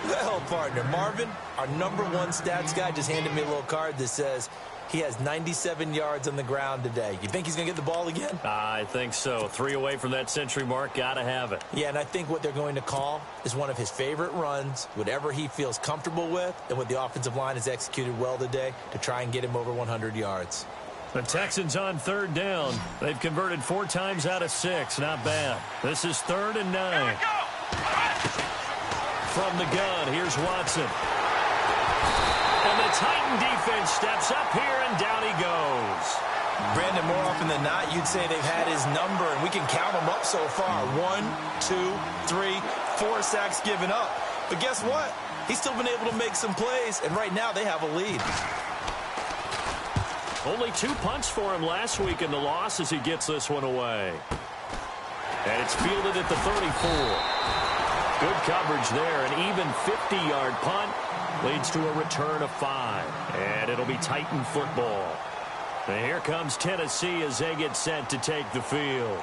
Speaker 4: Well, partner, Marvin, our #1 stats guy, just handed me a little card that says he has 97 yards on the ground today. You think he's going to get the ball again?
Speaker 3: I think so. 3 away from that century mark. Got to have it.
Speaker 4: Yeah, and I think what they're going to call is one of his favorite runs, whatever he feels comfortable with, and what the offensive line has executed well today to try and get him over 100 yards.
Speaker 3: The Texans on 3rd down. They've converted 4 times out of 6. Not bad. This is 3rd and 9. From the gun, here's Watson. And the Titan defense steps up here, and down he goes.
Speaker 4: Brandon, more often than not, you'd say they've had his number, and we can count them up so far. 1, 2, 3, 4 sacks given up. But guess what? he's still been able to make some plays, and right now they have a lead.
Speaker 3: Only 2 punts for him last week in the loss as he gets this one away. And it's fielded at the 34. Good coverage there. An even 50-yard punt leads to a return of 5. And it'll be Titan football. And here comes Tennessee as they get set to take the field.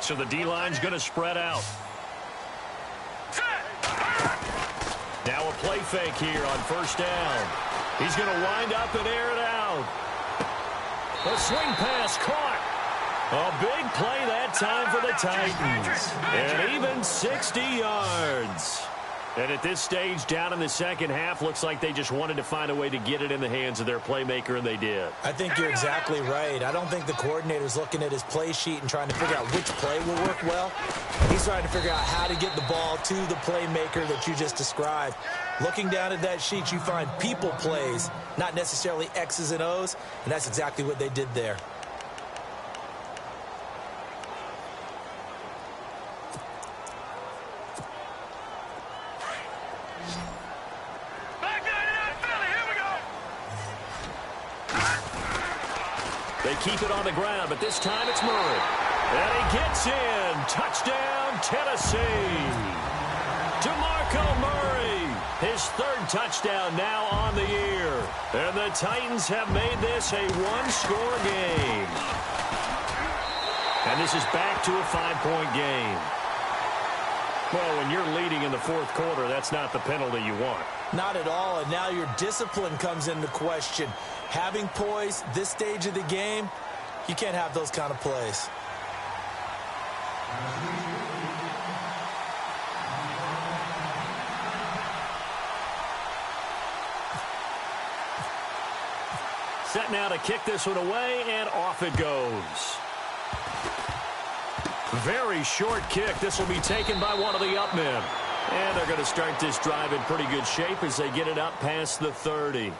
Speaker 3: So the D-line's going to spread out. Now a play fake here on first down. He's going to wind up and air it out. A swing pass caught. A big play that time for the Titans. And even 60 yards. And at this stage, down in the second half, looks like they just wanted to find a way to get it in the hands of their playmaker, and they did.
Speaker 4: I think you're exactly right. I don't think the coordinator's looking at his play sheet and trying to figure out which play will work well. He's trying to figure out how to get the ball to the playmaker that you just described. Looking down at that sheet, you find people plays, not necessarily X's and O's, and that's exactly what they did there.
Speaker 3: They keep it on the ground, but this time it's Murray. And he gets in. Touchdown, Tennessee. DeMarco Murray, his 3rd touchdown now on the year. And the Titans have made this a 1-score game. And this is back to a 5-point game. Well, when you're leading in the 4th quarter, that's not the penalty you want.
Speaker 4: Not at all, and now your discipline comes into question. Having poise this stage of the game, you can't have those kind of plays.
Speaker 3: Set now to kick this one away, and off it goes. Very short kick. This will be taken by one of the up men. And they're going to start this drive in pretty good shape as they get it up past the 30.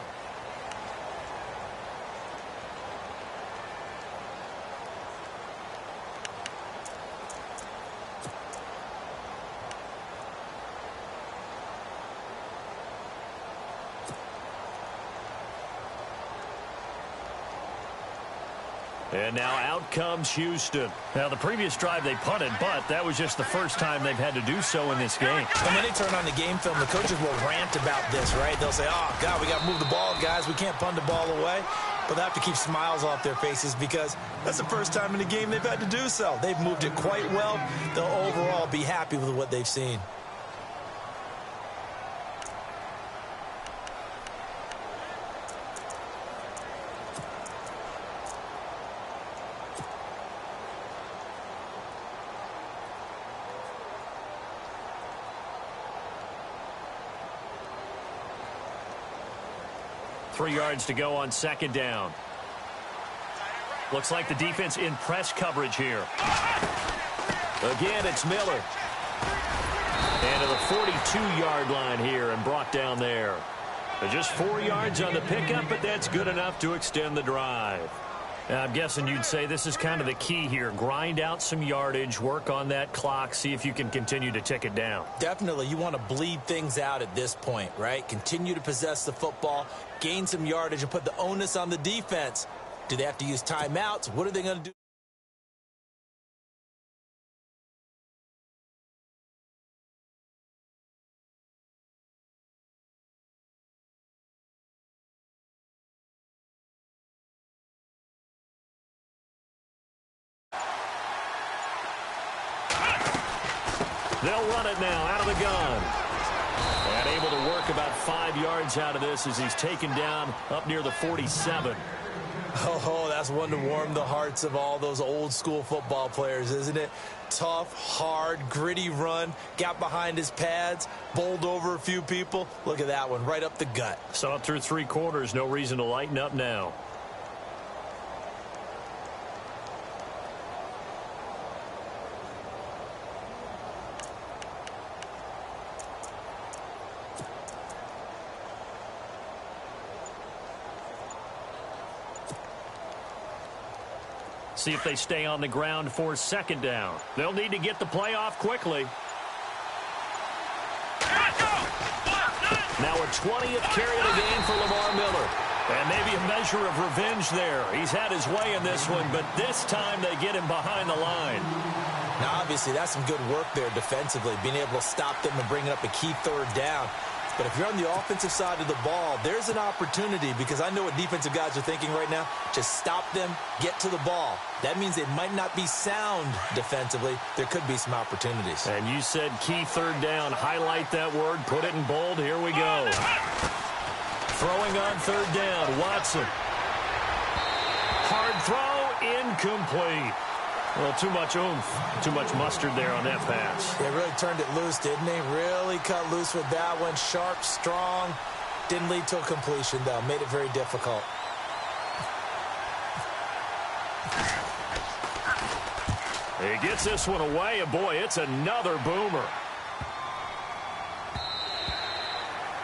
Speaker 3: And now out comes Houston. Now, the previous drive they punted, but that was just the first time they've had to do so in this game.
Speaker 4: And when they turn on the game film, the coaches will rant about this, right? They'll say, oh, God, we got to move the ball, guys. We can't punt the ball away. But they have to keep smiles off their faces because that's the first time in the game they've had to do so. They've moved it quite well. They'll overall be happy with what they've seen.
Speaker 3: Three yards to go on second down. Looks like the defense in press coverage here. Again, it's Miller. And to the 42-yard line here and brought down there. Just 4 yards on the pickup, but that's good enough to extend the drive. Now, I'm guessing you'd say this is kind of the key here. Grind out some yardage, work on that clock, see if you can continue to tick it down.
Speaker 4: Definitely. You want to bleed things out at this point, right? Continue to possess the football, gain some yardage, and put the onus on the defense. Do they have to use timeouts? What are they going to do?
Speaker 3: They'll run it now out of the gun. And able to work about 5 yards out of this as he's taken down up near the 47.
Speaker 4: Oh, that's one to warm the hearts of all those old school football players, isn't it? Tough, hard, gritty run, got behind his pads, bowled over a few people. Look at that one, right up the gut.
Speaker 3: So up through 3 quarters, no reason to lighten up now. See if they stay on the ground for second down. They'll need to get the play off quickly. Now a 20th carry of the game for Lamar Miller. And maybe a measure of revenge there. He's had his way in this one, but this time they get him behind the line.
Speaker 4: Now, obviously, that's some good work there defensively, being able to stop them and bringing up a key third down. But if you're on the offensive side of the ball, there's an opportunity, because I know what defensive guys are thinking right now. Just stop them, get to the ball. That means they might not be sound defensively. There could be some opportunities.
Speaker 3: And you said key third down. Highlight that word. Put it in bold. Here we go. Throwing on third down. Watson. Hard throw. Incomplete. Well, too much oomph, too much mustard there on that pass.
Speaker 4: They really turned it loose, didn't they? Really cut loose with that one. Sharp, strong. Didn't lead to a completion, though. Made it very difficult.
Speaker 3: He gets this one away, and boy, it's another boomer.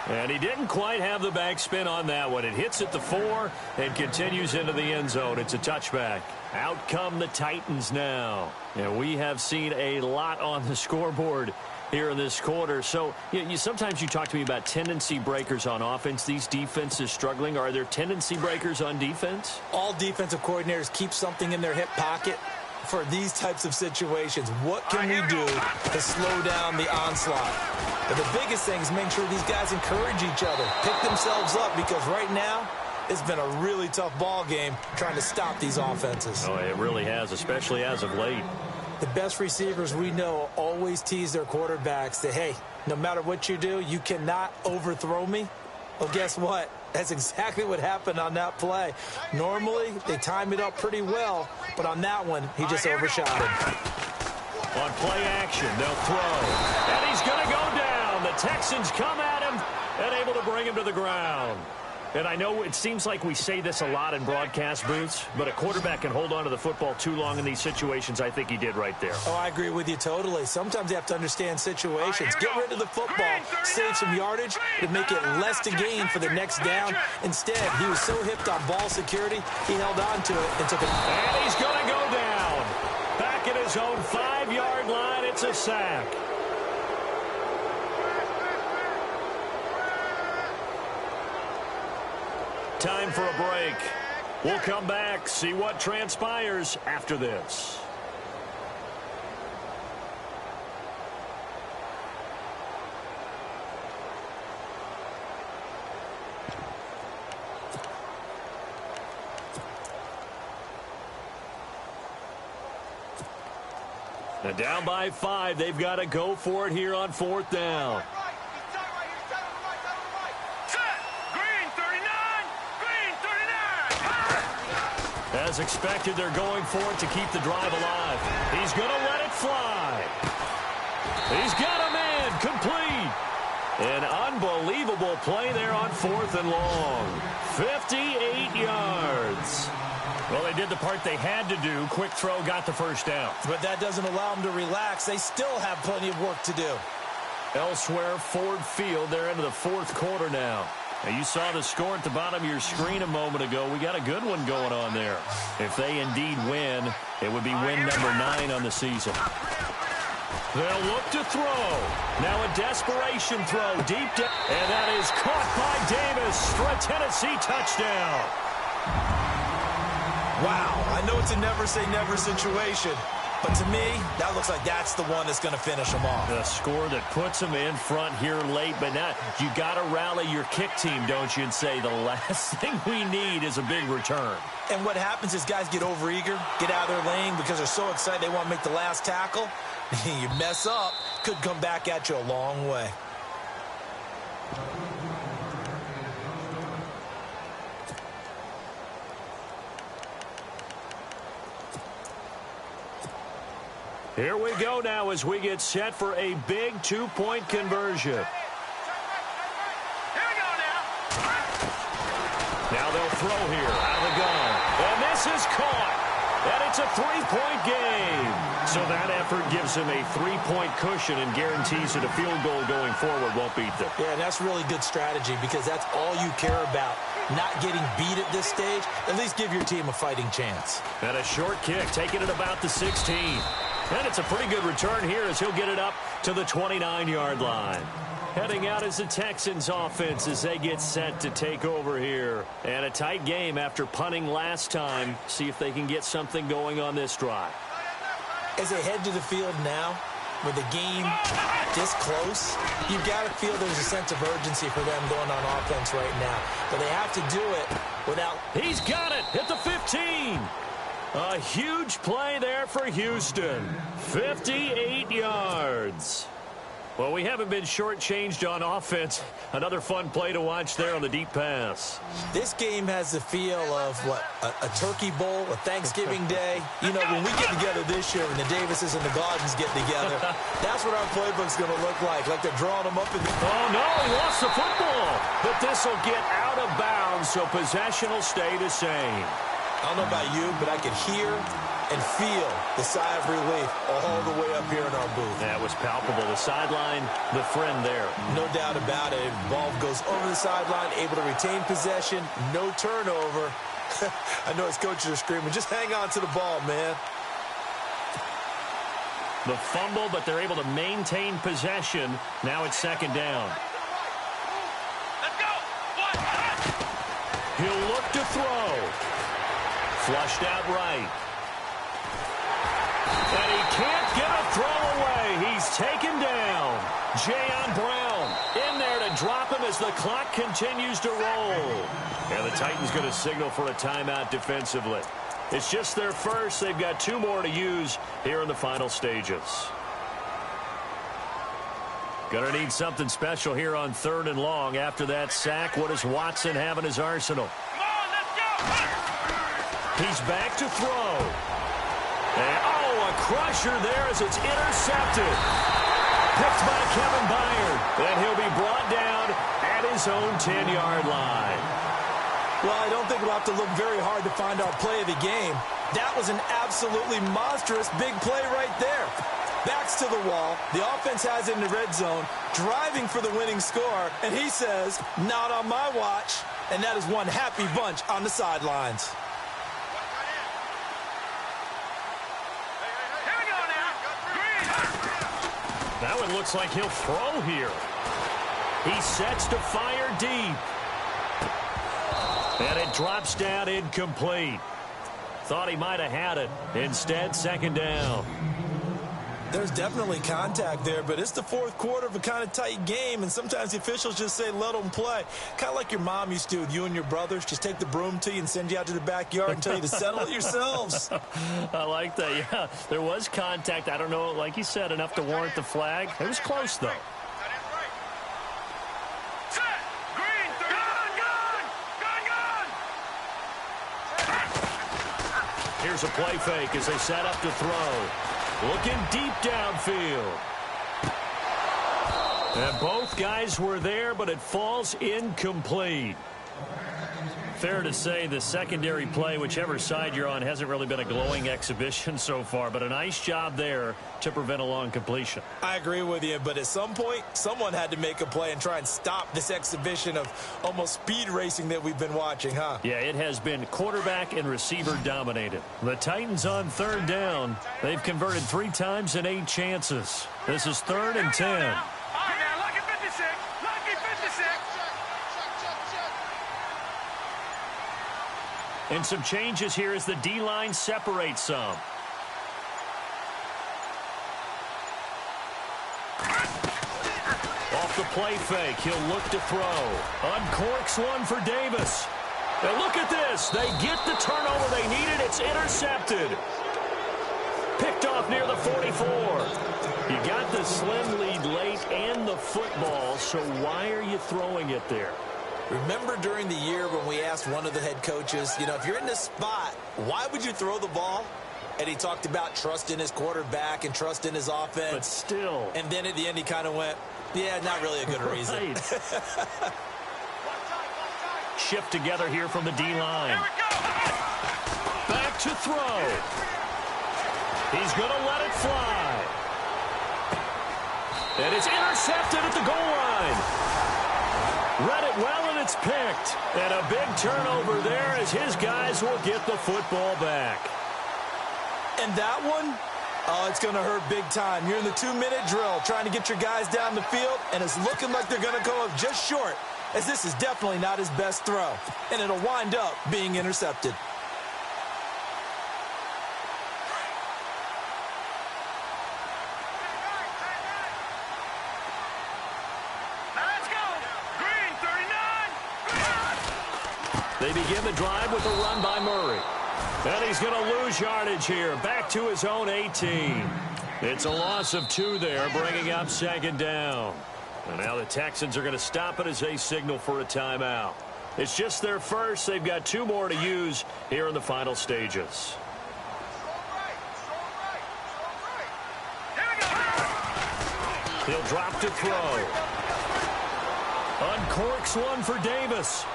Speaker 3: And he didn't quite have the backspin on that one. It hits at the 4 and continues into the end zone. It's a touchback. Out come the Titans now. And we have seen a lot on the scoreboard here in this quarter. So sometimes you talk to me about tendency breakers on offense. These defenses struggling. Are there tendency breakers on defense?
Speaker 4: All defensive coordinators keep something in their hip pocket for these types of situations. What can we do to slow down the onslaught? But the biggest thing is making sure these guys encourage each other, pick themselves up, because right now it's been a really tough ball game trying to stop these offenses.
Speaker 3: Oh, it really has, especially as of late.
Speaker 4: The best receivers we know always tease their quarterbacks that, hey, no matter what you do, you cannot overthrow me. Well, guess what? That's exactly what happened on that play. Normally, they time it up pretty well, but on that one, he just overshot him.
Speaker 3: On play action, they'll throw. And he's going to go down. The Texans come at him and able to bring him to the ground. And I know it seems like we say this a lot in broadcast booths, but a quarterback can hold on to the football too long in these situations. I think he did right there.
Speaker 4: Oh, I agree with you totally. Sometimes you have to understand situations. Get rid of the football, save some yardage, and make it less to gain for the next down. Instead, he was so hipped on ball security, he held on to it and took it.
Speaker 3: And he's going to go down. Back at his own 5-yard line, it's a sack. Time for a break. We'll come back, see what transpires after this. And down by 5, they've got to go for it here on 4th down. As expected, they're going for it to keep the drive alive. He's going to let it fly. He's got a man complete. An unbelievable play there on 4th and long. 58 yards. Well, they did the part they had to do. Quick throw, got the first down.
Speaker 4: But that doesn't allow them to relax. They still have plenty of work to do.
Speaker 3: Elsewhere, Ford Field, they're into the 4th quarter now. Now, you saw the score at the bottom of your screen a moment ago. We got a good one going on there. If they indeed win, it would be win number 9 on the season. They'll look to throw. Now a desperation throw deep down. And that is caught by Davis for a Tennessee touchdown.
Speaker 4: Wow, I know it's a never-say-never situation, but to me, that looks like that's the one that's going to finish them off.
Speaker 3: The score that puts them in front here late, but now you got to rally your kick team, don't you, and say the last thing we need is a big return.
Speaker 4: And what happens is guys get overeager, get out of their lane because they're so excited they want to make the last tackle. You mess up, could come back at you a long way.
Speaker 3: Here we go now as we get set for a big 2-point conversion.
Speaker 5: Here we go now.
Speaker 3: Now they'll throw here out of the gun. And this is caught. And it's a 3-point game. So that effort gives him a 3-point cushion and guarantees that a field goal going forward won't beat them.
Speaker 4: Yeah, and that's really good strategy because that's all you care about. not getting beat at this stage, at least give your team a fighting chance.
Speaker 3: And a short kick, taking it about the 16. And it's a pretty good return here as he'll get it up to the 29-yard line. Heading out is the Texans offense as they get set to take over here. And a tight game after punting last time. See if they can get something going on this drive.
Speaker 4: As they head to the field now, with the game this close, you've got to feel there's a sense of urgency for them going on offense right now. But they have to do it without...
Speaker 3: He's got it at the 15. A huge play there for Houston. 58 yards. Well, we haven't been shortchanged on offense. Another fun play to watch there on the deep pass.
Speaker 4: This game has the feel of, what, a turkey bowl, a Thanksgiving day. You know, when we get together this year and the Davises and the Gardens get together, that's what our playbook's going to look like they're drawing them up in the...
Speaker 3: Oh, no, he lost the football. But this will get out of bounds, so possession will stay the same.
Speaker 4: I don't know about you, but I could hear and feel the sigh of relief all the way up here in our booth.
Speaker 3: That was palpable. The sideline, the friend there.
Speaker 4: No doubt about it. Ball goes over the sideline, able to retain possession, no turnover. I know his coaches are screaming, just hang on to the ball, man.
Speaker 3: The fumble, but they're able to maintain possession. Now it's second down.
Speaker 5: Let's go.
Speaker 3: He'll look to throw. Flushed out right. And he can't get a throw away. He's taken down. Jayon Brown in there to drop him as the clock continues to roll. And the Titans going to signal for a timeout defensively. It's just their first. They've got 2 more to use here in the final stages. Going to need something special here on 3rd and long. After that sack, what does Watson have in his arsenal?
Speaker 5: Come on, let's go.
Speaker 3: He's back to throw. And, a crusher there as it's intercepted. Picked by Kevin Byard. And he'll be brought down at his own 10-yard line.
Speaker 4: Well, I don't think we'll have to look very hard to find our play of the game. That was an absolutely monstrous big play right there. Backs to the wall. The offense has it in the red zone, driving for the winning score. And he says, not on my watch. And that is one happy bunch on the sidelines.
Speaker 3: That one looks like he'll throw here. He sets to fire deep. And it drops down incomplete. Thought he might have had it. Instead, second down.
Speaker 4: There's definitely contact there, but it's the 4th quarter of a kind of tight game, and sometimes the officials just say, let them play. Kind of like your mom used to with you and your brothers. Just take the broom to you and send you out to the backyard and tell you to settle it yourselves.
Speaker 3: I like that, yeah. There was contact. I don't know, like you said, enough to warrant the flag. It was close, though.
Speaker 5: Set. Green. Gun.
Speaker 3: Here's a play fake as they set up to throw. Looking deep downfield. And both guys were there, but it falls incomplete. Fair to say the secondary play, whichever side you're on, hasn't really been a glowing exhibition so far, but a nice job there to prevent a long completion.
Speaker 4: I agree with you, but at some point, someone had to make a play and try and stop this exhibition of almost speed racing that we've been watching, huh?
Speaker 3: Yeah, it has been quarterback and receiver dominated. The Titans on 3rd down. They've converted 3 times in 8 chances. This is 3rd and 10.
Speaker 5: All right, now, lucky 56. Lucky 56.
Speaker 3: And some changes here as the D-line separates some. Off the play fake, he'll look to throw. Uncorks one for Davis. And look at this. They get the turnover they needed. It's intercepted. Picked off near the 44. You got the slim lead late and the football, so why are you throwing it there?
Speaker 4: Remember during the year when we asked one of the head coaches, you know, if you're in this spot, why would you throw the ball? And he talked about trust in his quarterback and trust in his offense.
Speaker 3: But still.
Speaker 4: And then at the end he kind of went, yeah, not really a good reason.
Speaker 3: Right. Shift together here from the D-line. Back to throw. He's going to let it fly. And it's intercepted at the goal line. Read it well, and it's picked. And a big turnover there as his guys will get the football back.
Speaker 4: And that one, oh, it's going to hurt big time. You're in the 2-minute drill trying to get your guys down the field, and it's looking like they're going to go up just short, as this is definitely not his best throw. And it'll wind up being intercepted.
Speaker 3: They begin the drive with a run by Murray. And he's going to lose yardage here. Back to his own 18. It's a loss of 2 there, bringing up 2nd down. And now the Texans are going to stop it as they signal for a timeout. It's just their first. They've got 2 more to use here in the final stages. He'll drop to throw. Uncorks one for Davis.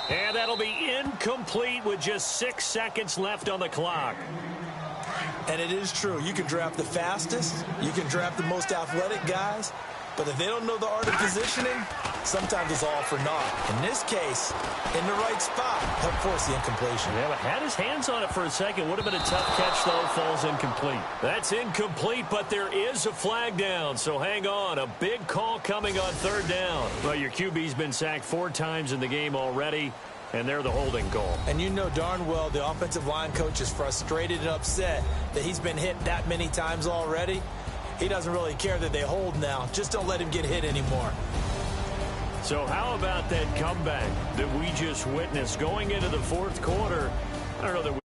Speaker 3: And that'll be incomplete with just 6 seconds left on the clock.
Speaker 4: And it is true. You can draft the fastest. You can draft the most athletic guys. But if they don't know the art of positioning, sometimes it's all for naught. In this case, in the right spot, help force the incompletion.
Speaker 3: Yeah, but had his hands on it for a second. Would have been a tough catch, though. Falls incomplete. That's incomplete, but there is a flag down. So hang on. A big call coming on 3rd down. Well, your QB's been sacked 4 times in the game already, and they're the holding goal.
Speaker 4: And you know darn well the offensive line coach is frustrated and upset that he's been hit that many times already. He doesn't really care that they hold now. Just don't let him get hit anymore.
Speaker 3: So how about that comeback that we just witnessed going into the 4th quarter? I don't know that we